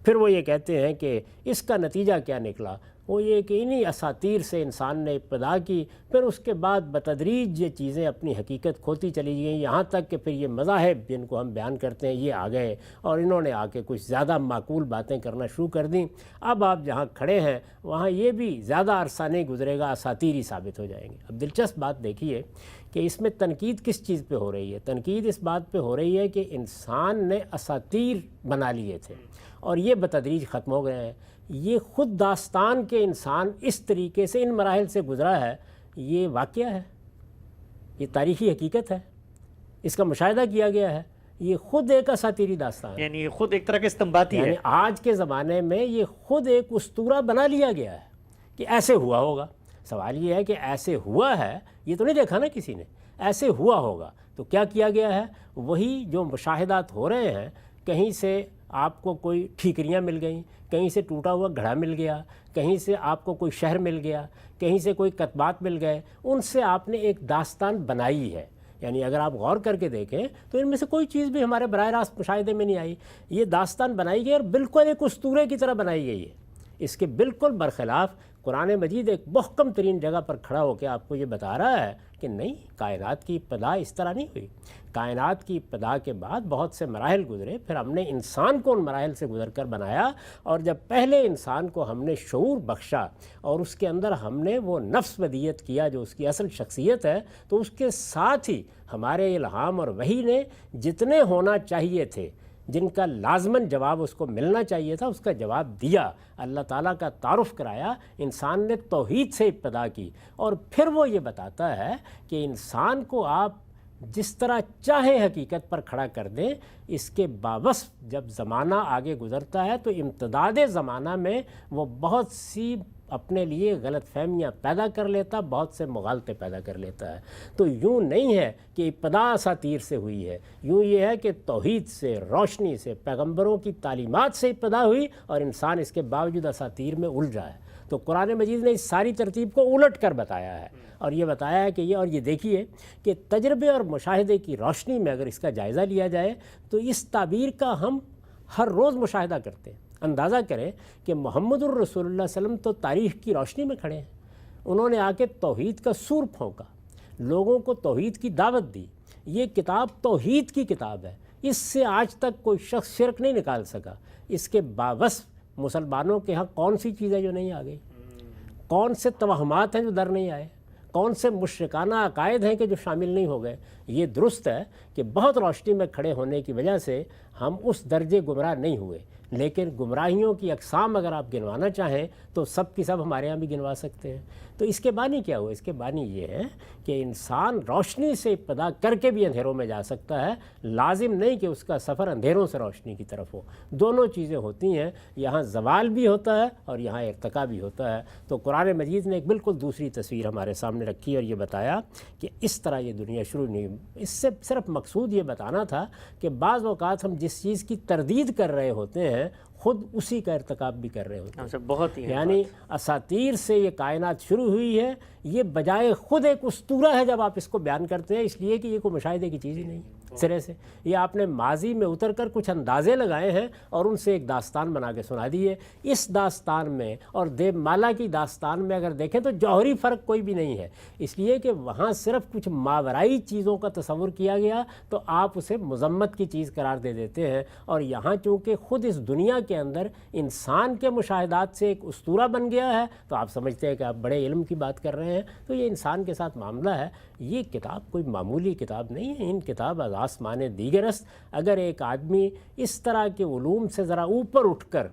پھر وہ یہ کہتے ہیں کہ اس کا نتیجہ کیا نکلا۔ وہ یہ کہ انہی اساطیر سے انسان نے ابتدا کی، پھر اس کے بعد بتدریج یہ چیزیں اپنی حقیقت کھوتی چلی گئیں، یہاں تک کہ پھر یہ مذاہب جن کو ہم بیان کرتے ہیں یہ آ گئے اور انہوں نے آ کے کچھ زیادہ معقول باتیں کرنا شروع کر دیں۔ اب آپ جہاں کھڑے ہیں وہاں یہ بھی زیادہ عرصہ نہیں گزرے گا اساطیر ہی ثابت ہو جائیں گے۔ اب دلچسپ بات دیکھیے کہ اس میں تنقید کس چیز پہ ہو رہی ہے؟ تنقید اس بات پہ ہو رہی ہے کہ انسان نے اساطیر بنا لیے تھے اور یہ بتدریج ختم ہو گئے ہیں۔ یہ خود داستان کے انسان اس طریقے سے ان مراحل سے گزرا ہے، یہ واقعہ ہے، یہ تاریخی حقیقت ہے، اس کا مشاہدہ کیا گیا ہے، یہ خود ایک اساطیری داستان ہے، یعنی خود ایک طرح کے استنباطی ہے۔ یعنی آج کے زمانے میں یہ خود ایک اسطورہ بنا لیا گیا ہے کہ ایسے ہوا ہوگا۔ سوال یہ ہے کہ ایسے ہوا ہے، یہ تو نہیں دیکھا نا کسی نے، ایسے ہوا ہوگا تو کیا کیا گیا ہے؟ وہی جو مشاہدات ہو رہے ہیں، کہیں سے آپ کو کوئی ٹھیکریاں مل گئیں، کہیں سے ٹوٹا ہوا گھڑا مل گیا، کہیں سے آپ کو کوئی شہر مل گیا، کہیں سے کوئی کتبات مل گئے، ان سے آپ نے ایک داستان بنائی ہے۔ یعنی اگر آپ غور کر کے دیکھیں تو ان میں سے کوئی چیز بھی ہمارے براہ راست مشاہدے میں نہیں آئی، یہ داستان بنائی گئی اور بالکل ایک اسطورے کی طرح بنائی گئی ہے۔ اس کے بالکل برخلاف قرآن مجید ایک محکم ترین جگہ پر کھڑا ہو کے آپ کو یہ بتا رہا ہے کہ نہیں، کائنات کی ابتدا اس طرح نہیں ہوئی۔ کائنات کی ابتدا کے بعد بہت سے مراحل گزرے، پھر ہم نے انسان کو ان مراحل سے گزر کر بنایا، اور جب پہلے انسان کو ہم نے شعور بخشا اور اس کے اندر ہم نے وہ نفس ودیت کیا جو اس کی اصل شخصیت ہے، تو اس کے ساتھ ہی ہمارے الہام اور وحی نے جتنے ہونا چاہیے تھے، جن کا لازماً جواب اس کو ملنا چاہیے تھا، اس کا جواب دیا۔ اللہ تعالیٰ کا تعارف کرایا، انسان نے توحید سے ابتدا کی، اور پھر وہ یہ بتاتا ہے کہ انسان کو آپ جس طرح چاہیں حقیقت پر کھڑا کر دیں، اس کے باوصف جب زمانہ آگے گزرتا ہے تو امتداد زمانہ میں وہ بہت سی اپنے لیے غلط فہمیاں پیدا کر لیتا، بہت سے مغالطے پیدا کر لیتا ہے۔ تو یوں نہیں ہے کہ ابتدا اساطیر سے ہوئی ہے، یوں یہ ہے کہ توحید سے، روشنی سے، پیغمبروں کی تعلیمات سے ابتدا ہوئی، اور انسان اس کے باوجود اساطیر میں الجھا ہے۔ تو قرآن مجید نے اس ساری ترتیب کو الٹ کر بتایا ہے، اور یہ بتایا ہے کہ یہ دیکھیے کہ تجربے اور مشاہدے کی روشنی میں اگر اس کا جائزہ لیا جائے تو اس تعبیر کا ہم ہر روز مشاہدہ کرتے ہیں۔ اندازہ کریں کہ محمد الرسول اللہ علیہ وسلم تو تاریخ کی روشنی میں کھڑے ہیں، انہوں نے آ کے توحید کا سور پھونکا، لوگوں کو توحید کی دعوت دی. یہ کتاب توحید کی کتاب ہے. اس سے آج تک کوئی شخص شرک نہیں نکال سکا. اس کے باوصف مسلمانوں کے ہاں کون سی چیز ہے جو نہیں آ گئی؟ کون سے توہمات ہیں جو در نہیں آئے؟ کون سے مشرکانہ عقائد ہیں کہ جو شامل نہیں ہو گئے؟ یہ درست ہے کہ بہت روشنی میں کھڑے ہونے کی وجہ سے ہم اس درجے گمراہ نہیں ہوئے، لیکن گمراہیوں کی اقسام اگر آپ گنوانا چاہیں تو سب کی سب ہمارے ہاں بھی گنوا سکتے ہیں. تو اس کے بانی کیا ہوا؟ اس کے بانی یہ ہے کہ انسان روشنی سے ابتدا کر کے بھی اندھیروں میں جا سکتا ہے. لازم نہیں کہ اس کا سفر اندھیروں سے روشنی کی طرف ہو. دونوں چیزیں ہوتی ہیں. یہاں زوال بھی ہوتا ہے اور یہاں ارتقا بھی ہوتا ہے. تو قرآن مجید نے ایک بالکل دوسری تصویر ہمارے سامنے رکھی اور یہ بتایا کہ اس طرح یہ دنیا شروع نہیں. اس سے صرف مقصود یہ بتانا تھا کہ بعض اوقات ہم جس چیز کی تردید کر رہے ہوتے ہیں خود اسی کا ارتکاب بھی کر رہے ہوتے ہیں. بہت ہی یعنی اساطیر سے یہ کائنات شروع ہوئی ہے، یہ بجائے خود ایک اسطورہ ہے جب آپ اس کو بیان کرتے ہیں، اس لیے کہ یہ کوئی مشاہدے کی چیز ہی نہیں سرے سے. یہ آپ نے ماضی میں اتر کر کچھ اندازے لگائے ہیں اور ان سے ایک داستان بنا کے سنا دی ہے. اس داستان میں اور دیو مالا کی داستان میں اگر دیکھیں تو جوہری فرق کوئی بھی نہیں ہے، اس لیے کہ وہاں صرف کچھ ماورائی چیزوں کا تصور کیا گیا تو آپ اسے مذمت کی چیز قرار دے دیتے ہیں. اور یہاں چونکہ خود اس دنیا کے اندر انسان کے مشاہدات سے ایک اسطورہ بن گیا ہے تو آپ سمجھتے ہیں کہ آپ بڑے علم کی بات کر رہے ہیں. تو یہ انسان کے ساتھ معاملہ ہے. یہ کتاب کوئی معمولی کتاب نہیں ہے. ان کتاب از آسمان دیگر است. اگر ایک آدمی اس طرح کے علوم سے ذرا اوپر اٹھ کر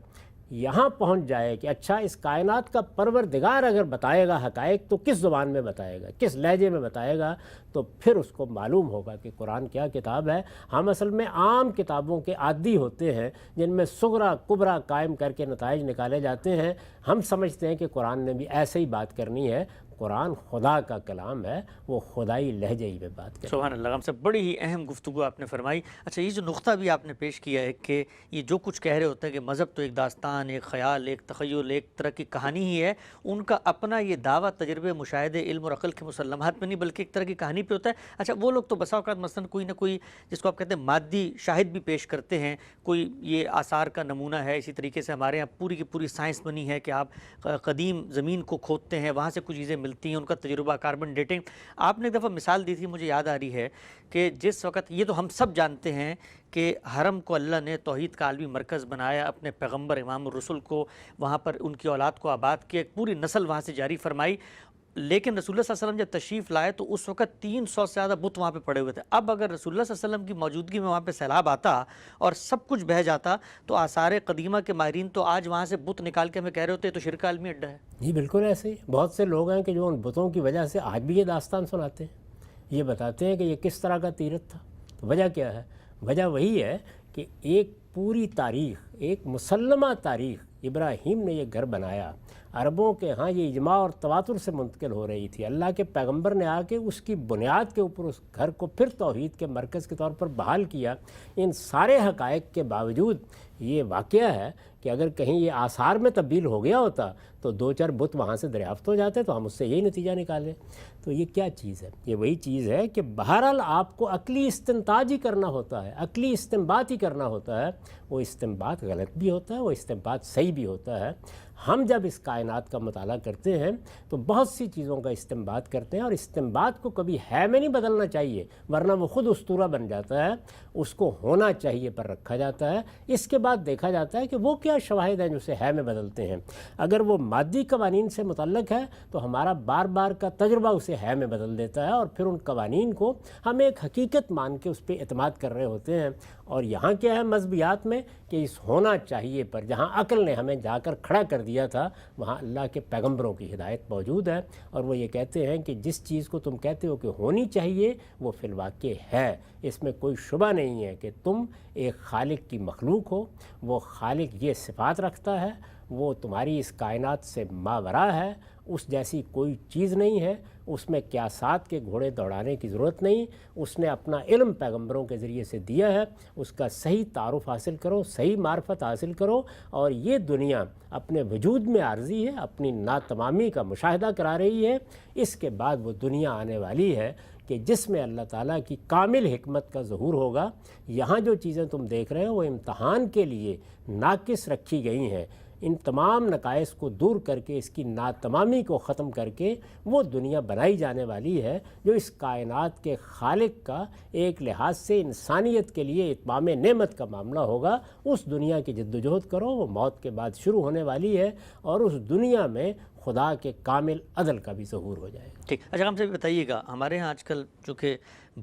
یہاں پہنچ جائے کہ اچھا اس کائنات کا پروردگار اگر بتائے گا حقائق تو کس زبان میں بتائے گا، کس لہجے میں بتائے گا، تو پھر اس کو معلوم ہوگا کہ قرآن کیا کتاب ہے. ہم اصل میں عام کتابوں کے عادی ہوتے ہیں جن میں صغرا کبرا قائم کر کے نتائج نکالے جاتے ہیں. ہم سمجھتے ہیں کہ قرآن نے بھی ایسے ہی بات کرنی ہے. قرآن خدا کا کلام ہے، وہ خدائی لہجے ہی میں بات کرے. سبحان اللہ. ہم سے بڑی ہی اہم گفتگو آپ نے فرمائی. اچھا، یہ جو نقطہ بھی آپ نے پیش کیا ہے کہ یہ جو کچھ کہہ رہے ہوتے ہیں کہ مذہب تو ایک داستان، ایک خیال، ایک تخیل، ایک طرح کی کہانی ہی ہے. ان کا اپنا یہ دعویٰ تجربے، مشاہدے، علم اور عقل کے مسلمات میں نہیں بلکہ ایک طرح کی کہانی پہ ہوتا ہے. اچھا، وہ لوگ تو بسا اوقات مثلاً کوئی نہ کوئی جس کو آپ کہتے ہیں مادی شاہد بھی پیش کرتے ہیں. کوئی یہ آثار کا نمونہ ہے. اسی طریقے سے ہمارے یہاں پوری کی پوری سائنس بنی ہے کہ آپ قدیم زمین کو کھودتے ہیں، وہاں سے کچھ چیزیں ملتی ہیں، ان کا تجربہ، کاربن ڈیٹنگ. آپ نے ایک دفعہ مثال دی تھی، مجھے یاد آ رہی ہے کہ جس وقت یہ تو ہم سب جانتے ہیں کہ حرم کو اللہ نے توحید کا عالمی مرکز بنایا، اپنے پیغمبر امام الرسل کو وہاں پر ان کی اولاد کو آباد کیا، ایک پوری نسل وہاں سے جاری فرمائی. لیکن رسول اللہ صلی اللہ علیہ وسلم جب تشریف لائے تو اس وقت 300 سے زیادہ بت وہاں پہ پڑے ہوئے تھے. اب اگر رسول اللہ صلی اللہ علیہ وسلم کی موجودگی میں وہاں پہ سیلاب آتا اور سب کچھ بہہ جاتا تو آثار قدیمہ کے ماہرین تو آج وہاں سے بت نکال کے ہمیں کہہ رہے ہوتے تو شرک عالمی اڈا ہے. جی بالکل ایسے ہی بہت سے لوگ ہیں کہ جو ان بتوں کی وجہ سے آج بھی یہ داستان سناتے ہیں، یہ بتاتے ہیں کہ یہ کس طرح کا تیرتھ تھا. تو وجہ کیا ہے؟ وجہ وہی ہے کہ ایک پوری تاریخ، ایک مسلمہ تاریخ، ابراہیم نے یہ گھر بنایا، عربوں کے ہاں یہ اجماع اور تواتر سے منتقل ہو رہی تھی. اللہ کے پیغمبر نے آ کے اس کی بنیاد کے اوپر اس گھر کو پھر توحید کے مرکز کے طور پر بحال کیا. ان سارے حقائق کے باوجود یہ واقعہ ہے کہ اگر کہیں یہ آثار میں تبدیل ہو گیا ہوتا تو 2-4 بت وہاں سے دریافت ہو جاتے تو ہم اس سے یہی نتیجہ نکالیں. تو یہ کیا چیز ہے؟ یہ وہی چیز ہے کہ بہرحال آپ کو عقلی استنتاج ہی کرنا ہوتا ہے، عقلی استنباط ہی کرنا ہوتا ہے. وہ استنباط غلط بھی ہوتا ہے، وہ استنباط صحیح بھی ہوتا ہے. ہم جب اس کائنات کا مطالعہ کرتے ہیں تو بہت سی چیزوں کا استنباط کرتے ہیں اور استنباط کو کبھی ہے میں نہیں بدلنا چاہیے ورنہ وہ خود اسطورہ بن جاتا ہے. اس کو ہونا چاہیے پر رکھا جاتا ہے. اس کے بعد دیکھا جاتا ہے کہ وہ کیا شواہد ہیں جو اسے ہے میں بدلتے ہیں. اگر وہ مادی قوانین سے متعلق ہے تو ہمارا بار بار کا تجربہ اسے ہے میں بدل دیتا ہے اور پھر ان قوانین کو ہم ایک حقیقت مان کے اس پہ اعتماد کر رہے ہوتے ہیں. اور یہاں کیا ہے مذہبیات میں کہ اس ہونا چاہیے پر جہاں عقل نے ہمیں جا کر کھڑا کر دیا تھا وہاں اللہ کے پیغمبروں کی ہدایت موجود ہے. اور وہ یہ کہتے ہیں کہ جس چیز کو تم کہتے ہو کہ ہونی چاہیے وہ فی الواقع ہے. اس میں کوئی شبہ نہیں ہے کہ تم ایک خالق کی مخلوق ہو. وہ خالق یہ صفات رکھتا ہے، وہ تمہاری اس کائنات سے ماورا ہے، اس جیسی کوئی چیز نہیں ہے. اس میں قیاسات کے گھوڑے دوڑانے کی ضرورت نہیں. اس نے اپنا علم پیغمبروں کے ذریعے سے دیا ہے. اس کا صحیح تعارف حاصل کرو، صحیح معرفت حاصل کرو. اور یہ دنیا اپنے وجود میں عارضی ہے، اپنی ناتمامی کا مشاہدہ کرا رہی ہے. اس کے بعد وہ دنیا آنے والی ہے کہ جس میں اللہ تعالیٰ کی کامل حکمت کا ظہور ہوگا. یہاں جو چیزیں تم دیکھ رہے ہو وہ امتحان کے لیے ناقص رکھی گئی ہیں. ان تمام نقائص کو دور کر کے اس کی ناتمامی کو ختم کر کے وہ دنیا بنائی جانے والی ہے جو اس کائنات کے خالق کا ایک لحاظ سے انسانیت کے لیے اتمام نعمت کا معاملہ ہوگا۔ اس دنیا کی جد و جہد کرو، وہ موت کے بعد شروع ہونے والی ہے، اور اس دنیا میں خدا کے کامل عدل کا بھی ظہور ہو جائے گا۔ ٹھیک، اچھا ہم سے بھی بتائیے گا، ہمارے ہاں آج کل چونکہ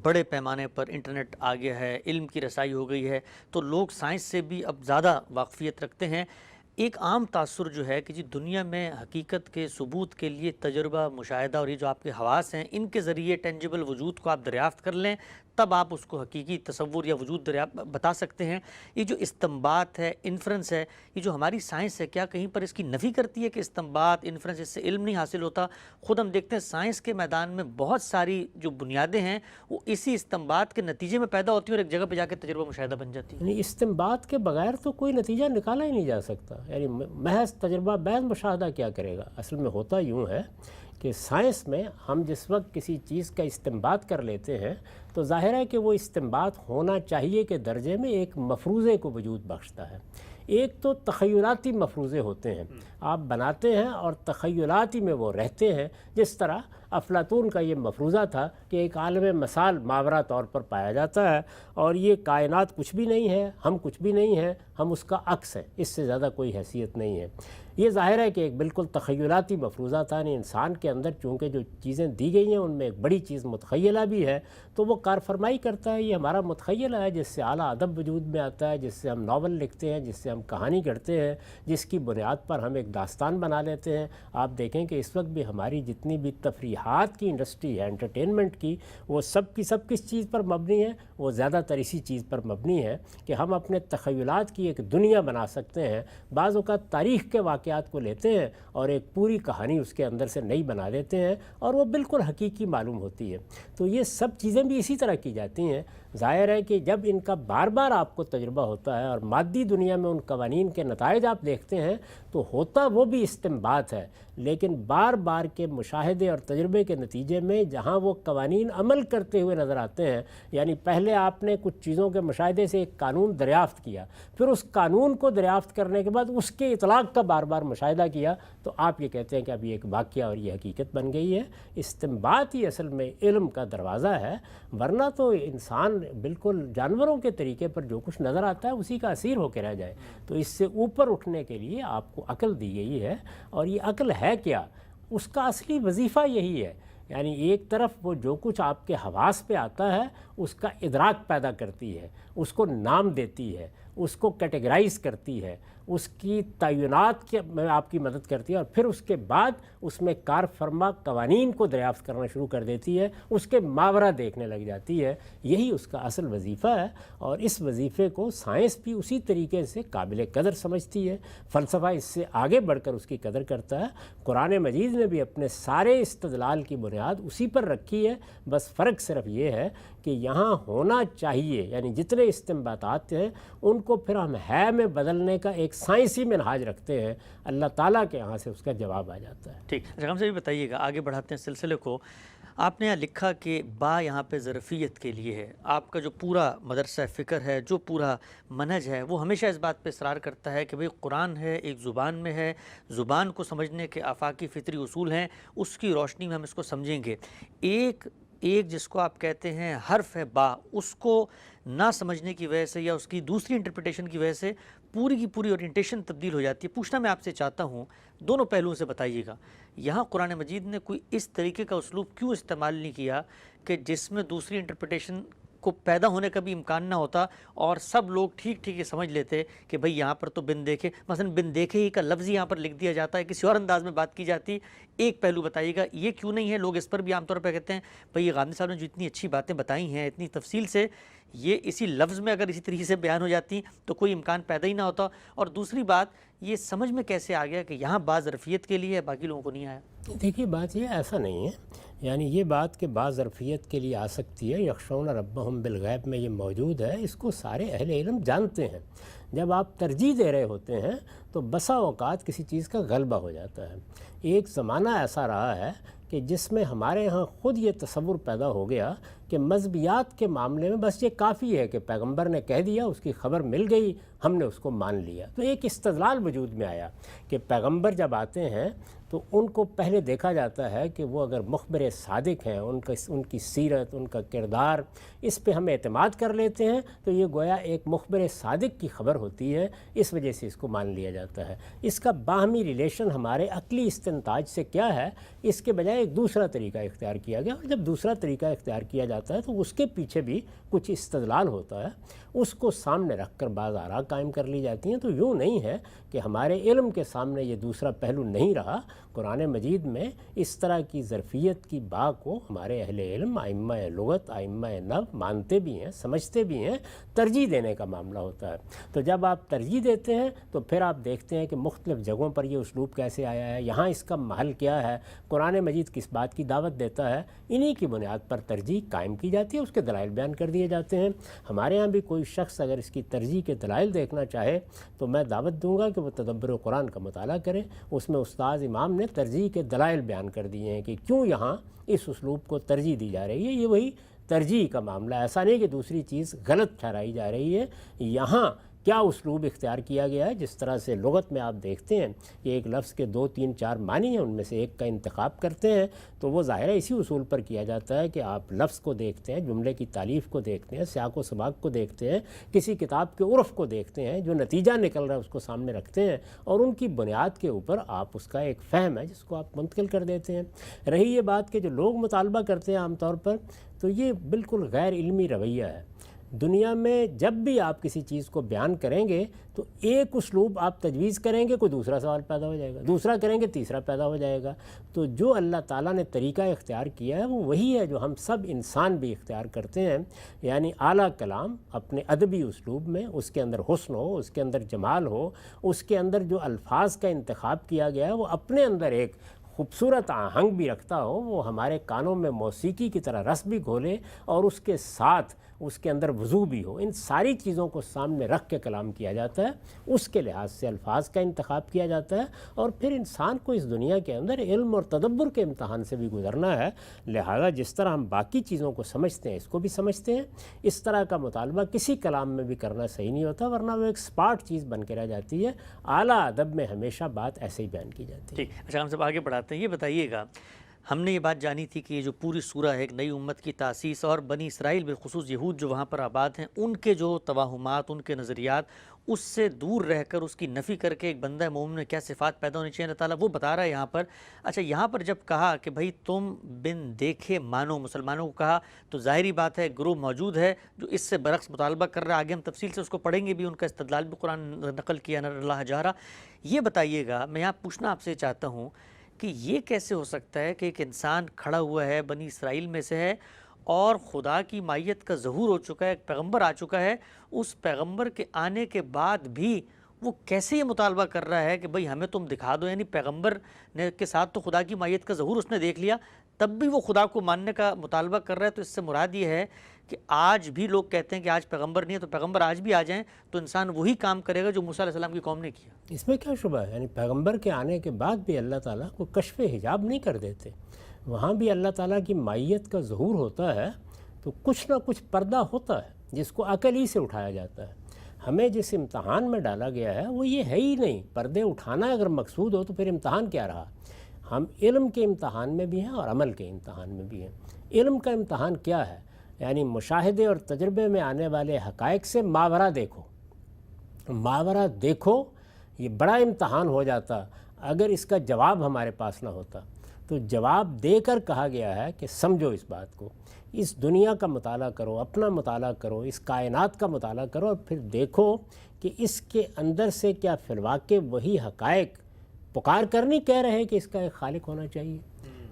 بڑے پیمانے پر انٹرنیٹ آ گیا ہے، علم کی رسائی ہو گئی ہے، تو لوگ سائنس سے بھی اب زیادہ واقفیت رکھتے ہیں۔ ایک عام تاثر جو ہے کہ جی دنیا میں حقیقت کے ثبوت کے لیے تجربہ، مشاہدہ اور یہ جو آپ کے حواس ہیں ان کے ذریعے ٹینجیبل وجود کو آپ دریافت کر لیں، تب آپ اس کو حقیقی تصور یا وجود بتا سکتے ہیں۔ یہ جو استنباط ہے، انفرنس ہے، یہ جو ہماری سائنس ہے، کیا کہیں پر اس کی نفی کرتی ہے کہ استنباط، انفرنس، اس سے علم نہیں حاصل ہوتا؟ خود ہم دیکھتے ہیں سائنس کے میدان میں بہت ساری جو بنیادیں ہیں وہ اسی استنباط کے نتیجے میں پیدا ہوتی ہیں اور ایک جگہ پہ جا کے تجربہ مشاہدہ بن جاتی ہیں۔ یعنی استنباط کے بغیر تو کوئی نتیجہ نکالا ہی نہیں جا سکتا، یعنی محض تجربہ محض مشاہدہ کیا کرے گا؟ اصل میں ہوتا یوں ہے کہ سائنس میں ہم جس وقت کسی چیز کا استنباط کر لیتے ہیں تو ظاہر ہے کہ وہ استنباط ہونا چاہیے کہ درجے میں ایک مفروضے کو وجود بخشتا ہے۔ ایک تو تخیلاتی مفروضے ہوتے ہیں، آپ بناتے ہیں اور تخیلاتی میں وہ رہتے ہیں، جس طرح افلاطون کا یہ مفروضہ تھا کہ ایک عالم مثال ماورا طور پر پایا جاتا ہے اور یہ کائنات کچھ بھی نہیں ہے، ہم کچھ بھی نہیں ہیں، ہم اس کا عکس ہے، اس سے زیادہ کوئی حیثیت نہیں ہے۔ یہ ظاہر ہے کہ ایک بالکل تخیلاتی مفروضہ تھا، یعنی انسان کے اندر چونکہ جو چیزیں دی گئی ہیں ان میں ایک بڑی چیز متخیلہ بھی ہے، تو وہ کار فرمائی کرتا ہے، یہ ہمارا متخیلہ ہے جس سے اعلیٰ ادب وجود میں آتا ہے، جس سے ہم ناول لکھتے ہیں، جس سے ہم کہانی گڑھتے ہیں، جس کی بنیاد پر ہم ایک داستان بنا لیتے ہیں۔ آپ دیکھیں کہ اس وقت بھی ہماری جتنی بھی تفریحات کی انڈسٹری ہے، انٹرٹینمنٹ کی، وہ سب کس چیز پر مبنی ہے؟ وہ زیادہ تر اسی چیز پر مبنی ہے کہ ہم اپنے تخیلات کی ایک دنیا بنا سکتے ہیں۔ بعض اوقات تاریخ کے واقعات کو لیتے ہیں اور ایک پوری کہانی اس کے اندر سے نئی بنا دیتے ہیں اور وہ بالکل حقیقی معلوم ہوتی ہے۔ تو یہ سب چیزیں بھی اسی طرح کی جاتی ہیں۔ ظاہر ہے کہ جب ان کا بار بار آپ کو تجربہ ہوتا ہے اور مادی دنیا میں ان قوانین کے نتائج آپ دیکھتے ہیں تو ہوتا وہ بھی استنباط ہے، لیکن بار بار کے مشاہدے اور تجربے کے نتیجے میں جہاں وہ قوانین عمل کرتے ہوئے نظر آتے ہیں، یعنی پہلے آپ نے کچھ چیزوں کے مشاہدے سے ایک قانون دریافت کیا، پھر اس قانون کو دریافت کرنے کے بعد اس کے اطلاق کا بار بار مشاہدہ کیا، تو آپ یہ کہتے ہیں کہ اب یہ ایک واقعہ اور یہ حقیقت بن گئی ہے۔ استنباط ہی اصل میں علم کا دروازہ ہے، ورنہ تو انسان بالکل جانوروں کے طریقے پر جو کچھ نظر آتا ہے اسی کا اسیر ہو کے رہ جائے۔ تو اس سے اوپر اٹھنے کے لیے آپ کو عقل دی گئی ہے، اور یہ عقل ہے کیا؟ اس کا اصلی وظیفہ یہی ہے، یعنی ایک طرف وہ جو کچھ آپ کے حواس پہ آتا ہے اس کا ادراک پیدا کرتی ہے، اس کو نام دیتی ہے، اس کو کیٹیگرائز کرتی ہے، اس کی تعینات کے میں آپ کی مدد کرتی ہے، اور پھر اس کے بعد اس میں کار فرما قوانین کو دریافت کرنا شروع کر دیتی ہے، اس کے ماورا دیکھنے لگ جاتی ہے۔ یہی اس کا اصل وظیفہ ہے، اور اس وظیفے کو سائنس بھی اسی طریقے سے قابل قدر سمجھتی ہے، فلسفہ اس سے آگے بڑھ کر اس کی قدر کرتا ہے۔ قرآن مجید نے بھی اپنے سارے استدلال کی بنیاد اسی پر رکھی ہے، بس فرق صرف یہ ہے کہ یہاں ہونا چاہیے، یعنی جتنے استنباطات ہیں ان کو پھر ہم ہے میں بدلنے کا ایک سائنسی منہاج رکھتے ہیں، اللہ تعالیٰ کے یہاں سے اس کا جواب آ جاتا ہے۔ ٹھیک، اچھا ہم سے بھی بتائیے گا، آگے بڑھاتے ہیں سلسلے کو۔ آپ نے یہاں لکھا کہ با یہاں پہ ظرفیت کے لیے ہے، آپ کا جو پورا مدرسہ فکر ہے، جو پورا منہج ہے، وہ ہمیشہ اس بات پہ اصرار کرتا ہے کہ بھئی قرآن ہے، ایک زبان میں ہے، زبان کو سمجھنے کے آفاقی فطری اصول ہیں، اس کی روشنی میں ہم اس کو سمجھیں گے۔ ایک جس کو آپ کہتے ہیں حرف ہے با، اس کو نہ سمجھنے کی وجہ سے یا اس کی دوسری انٹرپریٹیشن کی وجہ سے پوری کی پوری اورینٹیشن تبدیل ہو جاتی ہے۔ پوچھنا میں آپ سے چاہتا ہوں، دونوں پہلوؤں سے بتائیے گا، یہاں قرآن مجید نے کوئی اس طریقے کا اسلوب کیوں استعمال نہیں کیا کہ جس میں دوسری انٹرپریٹیشن کو پیدا ہونے کا بھی امکان نہ ہوتا اور سب لوگ ٹھیک یہ سمجھ لیتے کہ بھئی یہاں پر تو بن دیکھے، مثلا بن دیکھے ہی کا لفظ یہاں پر لکھ دیا جاتا ہے، کسی اور انداز میں بات کی جاتی۔ ایک پہلو بتائیے گا یہ کیوں نہیں ہے؟ لوگ اس پر بھی عام طور پہ کہتے ہیں بھئی یہ غامدی صاحب نے جو اتنی اچھی باتیں بتائی ہیں اتنی تفصیل سے، یہ اسی لفظ میں اگر اسی طریقے سے بیان ہو جاتی تو کوئی امکان پیدا ہی نہ ہوتا۔ اور دوسری بات، یہ سمجھ میں کیسے آ گیا کہ یہاں بعض ظرفیت کے لیے باقی لوگوں کو نہیں آیا؟ دیکھیے بات یہ ایسا نہیں ہے، یعنی یہ بات کہ بعض ظرفیت کے لیے آ سکتی ہے، یخشون ربہم بالغیب میں یہ موجود ہے، اس کو سارے اہل علم جانتے ہیں۔ جب آپ ترجیح دے رہے ہوتے ہیں تو بسا اوقات کسی چیز کا غلبہ ہو جاتا ہے۔ ایک زمانہ ایسا رہا ہے کہ جس میں ہمارے ہاں خود یہ تصور پیدا ہو گیا کہ مذہبیات کے معاملے میں بس یہ کافی ہے کہ پیغمبر نے کہہ دیا، اس کی خبر مل گئی، ہم نے اس کو مان لیا۔ تو ایک استدلال وجود میں آیا کہ پیغمبر جب آتے ہیں تو ان کو پہلے دیکھا جاتا ہے کہ وہ اگر مخبر صادق ہیں، ان کی سیرت، ان کا کردار، اس پہ ہم اعتماد کر لیتے ہیں تو یہ گویا ایک مخبر صادق کی خبر ہوتی ہے، اس وجہ سے اس کو مان لیا جاتا ہے۔ اس کا باہمی ریلیشن ہمارے عقلی استنتاج سے کیا ہے، اس کے بجائے ایک دوسرا طریقہ اختیار کیا گیا، اور جب دوسرا طریقہ اختیار کیا جاتا ہے تو اس کے پیچھے بھی کچھ استدلال ہوتا ہے، اس کو سامنے رکھ کر بعض آراء قائم کر لی جاتی ہیں۔ تو یوں نہیں ہے کہ ہمارے علم کے سامنے یہ دوسرا پہلو نہیں رہا۔ قرآن مجید میں اس طرح کی ظرفیت کی بات کو ہمارے اہل علم، ائمہ لغت، ائمہ نحو مانتے بھی ہیں، سمجھتے بھی ہیں، ترجیح دینے کا معاملہ ہوتا ہے۔ تو جب آپ ترجیح دیتے ہیں تو پھر آپ دیکھتے ہیں کہ مختلف جگہوں پر یہ اسلوب کیسے آیا ہے، یہاں اس کا محل کیا ہے، قرآن مجید کس بات کی دعوت دیتا ہے، انہی کی بنیاد پر ترجیح قائم کی جاتی ہے، اس کے دلائل بیان کر دیے جاتے ہیں۔ ہمارے ہاں بھی کوئی شخص اگر اس کی ترجیح کے دلائل دیکھنا چاہے تو میں دعوت دوں گا کہ وہ تدبر قرآن کا مطالعہ کرے، اس میں استاذ امام نے ترجیح کے دلائل بیان کر دیے ہیں کہ کیوں یہاں اس اسلوب کو ترجیح دی جا رہی ہے۔ یہ وہی ترجیح کا معاملہ ہے، ایسا نہیں کہ دوسری چیز غلط ٹھہرائی جا رہی ہے، یہاں کیا اسلوب اختیار کیا گیا ہے۔ جس طرح سے لغت میں آپ دیکھتے ہیں کہ ایک لفظ کے 2 3 4 معنی ہیں، ان میں سے ایک کا انتخاب کرتے ہیں، تو وہ ظاہر ہے اسی اصول پر کیا جاتا ہے کہ آپ لفظ کو دیکھتے ہیں، جملے کی تالیف کو دیکھتے ہیں، سیاق و سباق کو دیکھتے ہیں، کسی کتاب کے عرف کو دیکھتے ہیں، جو نتیجہ نکل رہا ہے اس کو سامنے رکھتے ہیں، اور ان کی بنیاد کے اوپر آپ اس کا ایک فہم ہے جس کو آپ منتقل کر دیتے ہیں۔ رہی یہ بات کہ جو لوگ مطالبہ کرتے ہیں عام طور پر، تو یہ بالکل غیر علمی رویہ ہے۔ دنیا میں جب بھی آپ کسی چیز کو بیان کریں گے تو ایک اسلوب آپ تجویز کریں گے، کوئی دوسرا سوال پیدا ہو جائے گا، دوسرا کریں گے تیسرا پیدا ہو جائے گا۔ تو جو اللہ تعالیٰ نے طریقہ اختیار کیا ہے وہ وہی ہے جو ہم سب انسان بھی اختیار کرتے ہیں، یعنی اعلیٰ کلام اپنے ادبی اسلوب میں، اس کے اندر حسن ہو، اس کے اندر جمال ہو، اس کے اندر جو الفاظ کا انتخاب کیا گیا ہے وہ اپنے اندر ایک خوبصورت آہنگ بھی رکھتا ہو، وہ ہمارے کانوں میں موسیقی کی طرح رس بھی گھولے، اور اس کے ساتھ اس کے اندر وضو بھی ہو۔ ان ساری چیزوں کو سامنے رکھ کے کلام کیا جاتا ہے، اس کے لحاظ سے الفاظ کا انتخاب کیا جاتا ہے، اور پھر انسان کو اس دنیا کے اندر علم اور تدبر کے امتحان سے بھی گزرنا ہے۔ لہذا جس طرح ہم باقی چیزوں کو سمجھتے ہیں اس کو بھی سمجھتے ہیں، اس طرح کا مطالبہ کسی کلام میں بھی کرنا صحیح نہیں ہوتا، ورنہ وہ ایک سپاٹ چیز بن کے رہ جاتی ہے۔ اعلیٰ ادب میں ہمیشہ بات ایسے ہی بیان کی جاتی ہے۔ ٹھیک، اچھا ہم سب آگے بڑھاتے ہیں۔ یہ بتائیے گا، ہم نے یہ بات جانی تھی کہ یہ جو پوری سورہ ہے ایک نئی امت کی تاسیس، اور بنی اسرائیل بالخصوص یہود جو وہاں پر آباد ہیں، ان کے جو توہمات، ان کے نظریات، اس سے دور رہ کر اس کی نفی کر کے ایک بندہ مومن میں کیا صفات پیدا ہونی چاہیے، اللہ تعالیٰ وہ بتا رہا ہے یہاں پر۔ اچھا یہاں پر جب کہا کہ بھائی تم بن دیکھے مانو، مسلمانوں کو کہا، تو ظاہری بات ہے گروہ موجود ہے جو اس سے برعکس مطالبہ کر رہا ہے، آگے ہم تفصیل سے اس کو پڑھیں گے بھی، ان کا استدلال بھی قرآن نقل کیا نر اللہ جہرا۔ یہ بتائیے گا، میں یہاں پوچھنا آپ سے چاہتا ہوں کہ یہ کیسے ہو سکتا ہے کہ ایک انسان کھڑا ہوا ہے، بنی اسرائیل میں سے ہے، اور خدا کی مائیت کا ظہور ہو چکا ہے، ایک پیغمبر آ چکا ہے، اس پیغمبر کے آنے کے بعد بھی وہ کیسے یہ مطالبہ کر رہا ہے کہ بھئی ہمیں تم دکھا دو، یعنی پیغمبر نے کے ساتھ تو خدا کی مائیت کا ظہور اس نے دیکھ لیا، تب بھی وہ خدا کو ماننے کا مطالبہ کر رہا ہے۔ تو اس سے مراد یہ ہے کہ آج بھی لوگ کہتے ہیں کہ آج پیغمبر نہیں ہے، تو پیغمبر آج بھی آ جائیں تو انسان وہی کام کرے گا جو موسیٰ علیہ السلام کی قوم نے کیا۔ اس میں کیا شبہ ہے؟ یعنی پیغمبر کے آنے کے بعد بھی اللہ تعالیٰ کو کشف حجاب نہیں کر دیتے، وہاں بھی اللہ تعالیٰ کی مائیت کا ظہور ہوتا ہے، تو کچھ نہ کچھ پردہ ہوتا ہے جس کو عقل ہی سے اٹھایا جاتا ہے۔ ہمیں جس امتحان میں ڈالا گیا ہے وہ یہ ہے ہی نہیں، پردے اٹھانا اگر مقصود ہو تو پھر امتحان کیا رہا؟ ہم علم کے امتحان میں بھی ہیں اور عمل کے امتحان میں بھی ہیں۔ علم کا امتحان کیا ہے؟ یعنی مشاہدے اور تجربے میں آنے والے حقائق سے ماورا دیکھو، ماورا دیکھو، یہ بڑا امتحان ہو جاتا اگر اس کا جواب ہمارے پاس نہ ہوتا۔ تو جواب دے کر کہا گیا ہے کہ سمجھو اس بات کو، اس دنیا کا مطالعہ کرو، اپنا مطالعہ کرو، اس کائنات کا مطالعہ کرو، اور پھر دیکھو کہ اس کے اندر سے کیا فی الواقع وہی حقائق پکار کرنی کہہ رہے ہیں کہ اس کا ایک خالق ہونا چاہیے،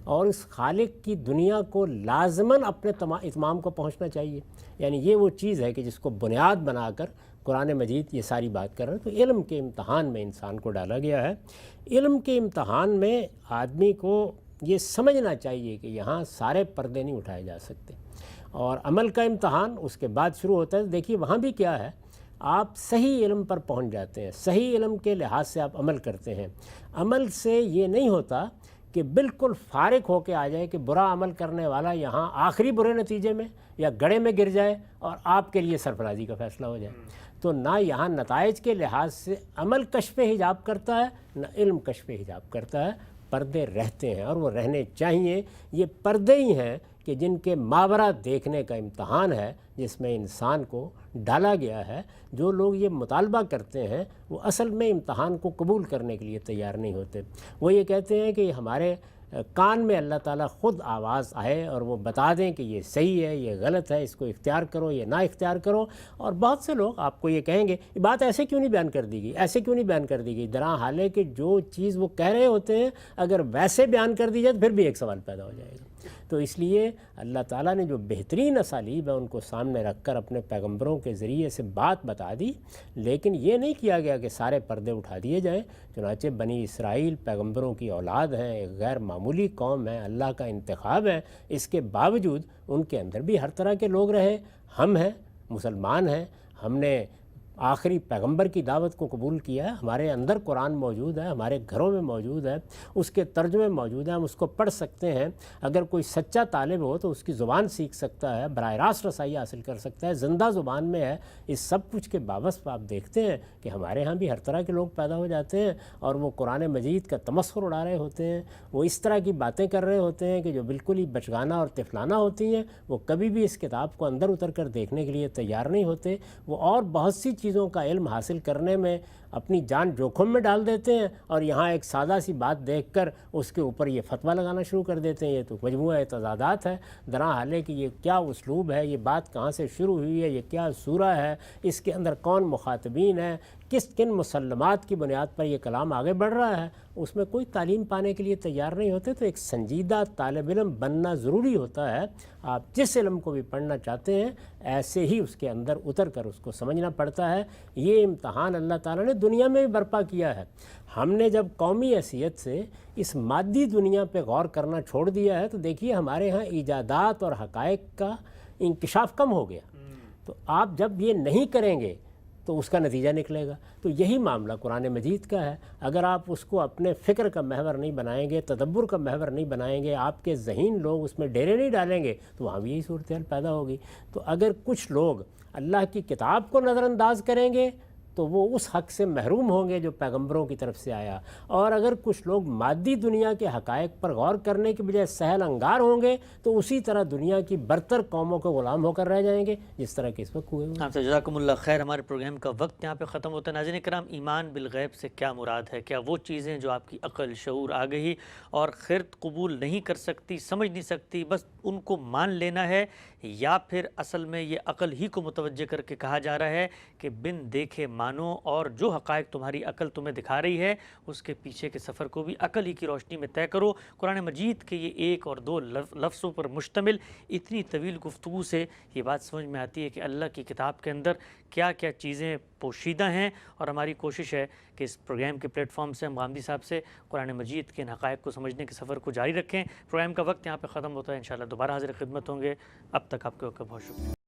اور اس خالق کی دنیا کو لازماً اپنے اتمام کو پہنچنا چاہیے۔ یعنی یہ وہ چیز ہے کہ جس کو بنیاد بنا کر قرآن مجید یہ ساری بات کر رہا ہے۔ تو علم کے امتحان میں انسان کو ڈالا گیا ہے۔ علم کے امتحان میں آدمی کو یہ سمجھنا چاہیے کہ یہاں سارے پردے نہیں اٹھائے جا سکتے، اور عمل کا امتحان اس کے بعد شروع ہوتا ہے۔ دیکھیے وہاں بھی کیا ہے، آپ صحیح علم پر پہنچ جاتے ہیں، صحیح علم کے لحاظ سے آپ عمل کرتے ہیں۔ عمل سے یہ نہیں ہوتا کہ بالکل فارغ ہو کے آ جائے کہ برا عمل کرنے والا یہاں آخری برے نتیجے میں یا گڑھے میں گر جائے اور آپ کے لیے سرفرازی کا فیصلہ ہو جائے۔ تو نہ یہاں نتائج کے لحاظ سے عمل کشف حجاب کرتا ہے، نہ علم کشف حجاب کرتا ہے۔ پردے رہتے ہیں اور وہ رہنے چاہیے۔ یہ پردے ہی ہیں کہ جن کے ماورا دیکھنے کا امتحان ہے، جس میں انسان کو ڈالا گیا ہے۔ جو لوگ یہ مطالبہ کرتے ہیں وہ اصل میں امتحان کو قبول کرنے کے لیے تیار نہیں ہوتے۔ وہ یہ کہتے ہیں کہ ہمارے کان میں اللہ تعالیٰ خود آواز آئے اور وہ بتا دیں کہ یہ صحیح ہے، یہ غلط ہے، اس کو اختیار کرو، یہ نہ اختیار کرو۔ اور بہت سے لوگ آپ کو یہ کہیں گے یہ بات ایسے کیوں نہیں بیان کر دی گئی، ایسے کیوں نہیں بیان کر دی گئی، درا حالے کہ جو چیز وہ کہہ رہے ہوتے ہیں اگر ویسے بیان کر دی جائے تو پھر بھی ایک سوال پیدا ہو جائے گا۔ تو اس لیے اللہ تعالیٰ نے جو بہترین اسالیب ہے ان کو سامنے رکھ کر اپنے پیغمبروں کے ذریعے سے بات بتا دی، لیکن یہ نہیں کیا گیا کہ سارے پردے اٹھا دیے جائیں۔ چنانچہ بنی اسرائیل پیغمبروں کی اولاد ہیں، ایک غیر معمولی قوم ہے، اللہ کا انتخاب ہے، اس کے باوجود ان کے اندر بھی ہر طرح کے لوگ رہے۔ ہم ہیں، مسلمان ہیں، ہم نے آخری پیغمبر کی دعوت کو قبول کیا ہے، ہمارے اندر قرآن موجود ہے، ہمارے گھروں میں موجود ہے، اس کے ترجمے موجود ہیں، ہم اس کو پڑھ سکتے ہیں۔ اگر کوئی سچا طالب ہو تو اس کی زبان سیکھ سکتا ہے، براہ راست رسائی حاصل کر سکتا ہے، زندہ زبان میں ہے۔ اس سب کچھ کے باوجود آپ دیکھتے ہیں کہ ہمارے ہاں بھی ہر طرح کے لوگ پیدا ہو جاتے ہیں اور وہ قرآن مجید کا تمسخر اڑا رہے ہوتے ہیں، وہ اس طرح کی باتیں کر رہے ہوتے ہیں کہ جو بالکل ہی بچگانہ اور طفلانہ ہوتی ہیں۔ وہ کبھی بھی اس کتاب کو اندر اتر کر دیکھنے کے لیے تیار نہیں ہوتے۔ وہ اور بہت سی چیزوں کا علم حاصل کرنے میں اپنی جان جوخم میں ڈال دیتے ہیں اور یہاں ایک سادہ سی بات دیکھ کر اس کے اوپر یہ فتویٰ لگانا شروع کر دیتے ہیں۔ یہ تو مجموعہ تضادات ہے، درا حالے کہ یہ کیا اسلوب ہے، یہ بات کہاں سے شروع ہوئی ہے، یہ کیا سورہ ہے، اس کے اندر کون مخاطبین ہیں، کن مسلمات کی بنیاد پر یہ کلام آگے بڑھ رہا ہے، اس میں کوئی تعلیم پانے کے لیے تیار نہیں ہوتے۔ تو ایک سنجیدہ طالب علم بننا ضروری ہوتا ہے۔ آپ جس علم کو بھی پڑھنا چاہتے ہیں ایسے ہی اس کے اندر اتر کر اس کو سمجھنا پڑتا ہے۔ یہ امتحان اللہ تعالیٰ نے دنیا میں بھی برپا کیا ہے۔ ہم نے جب قومی حیثیت سے اس مادی دنیا پہ غور کرنا چھوڑ دیا ہے تو دیکھیے ہمارے ہاں ایجادات اور حقائق کا انکشاف کم ہو گیا۔ تو آپ جب یہ نہیں کریں گے تو اس کا نتیجہ نکلے گا۔ تو یہی معاملہ قرآن مجید کا ہے۔ اگر آپ اس کو اپنے فکر کا محور نہیں بنائیں گے، تدبر کا محور نہیں بنائیں گے، آپ کے ذہین لوگ اس میں ڈیرے نہیں ڈالیں گے تو وہاں بھی یہی صورتحال پیدا ہوگی۔ تو اگر کچھ لوگ اللہ کی کتاب کو نظر انداز کریں گے تو وہ اس حق سے محروم ہوں گے جو پیغمبروں کی طرف سے آیا، اور اگر کچھ لوگ مادی دنیا کے حقائق پر غور کرنے کے بجائے سہل انگار ہوں گے تو اسی طرح دنیا کی برتر قوموں کے غلام ہو کر رہ جائیں گے جس طرح کہ اس وقت ہوئے ہوئے۔ آپ سے جزاکم اللہ خیر۔ ہمارے پروگرام کا وقت یہاں پہ ختم ہوتا ہے۔ ناظرین کرام، ایمان بالغیب سے کیا مراد ہے؟ کیا وہ چیزیں جو آپ کی عقل، شعور، آگہی اور خرد قبول نہیں کر سکتی، سمجھ نہیں سکتی، بس ان کو مان لینا ہے، یا پھر اصل میں یہ عقل ہی کو متوجہ کر کے کہا جا رہا ہے کہ بن دیکھے مانو، اور جو حقائق تمہاری عقل تمہیں دکھا رہی ہے اس کے پیچھے کے سفر کو بھی عقل ہی کی روشنی میں طے کرو۔ قرآن مجید کے یہ ایک اور دو لفظوں پر مشتمل اتنی طویل گفتگو سے یہ بات سمجھ میں آتی ہے کہ اللہ کی کتاب کے اندر کیا کیا چیزیں پوشیدہ ہیں، اور ہماری کوشش ہے کہ اس پروگرام کے پلیٹ فارم سے ہم غامدی صاحب سے قرآن مجید کے ان حقائق کو سمجھنے کے سفر کو جاری رکھیں۔ پروگرام کا وقت یہاں پہ ختم ہوتا ہے، انشاءاللہ دوبارہ حاضر خدمت ہوں گے۔ اب تک آپ کے وقت کا بہت شکریہ۔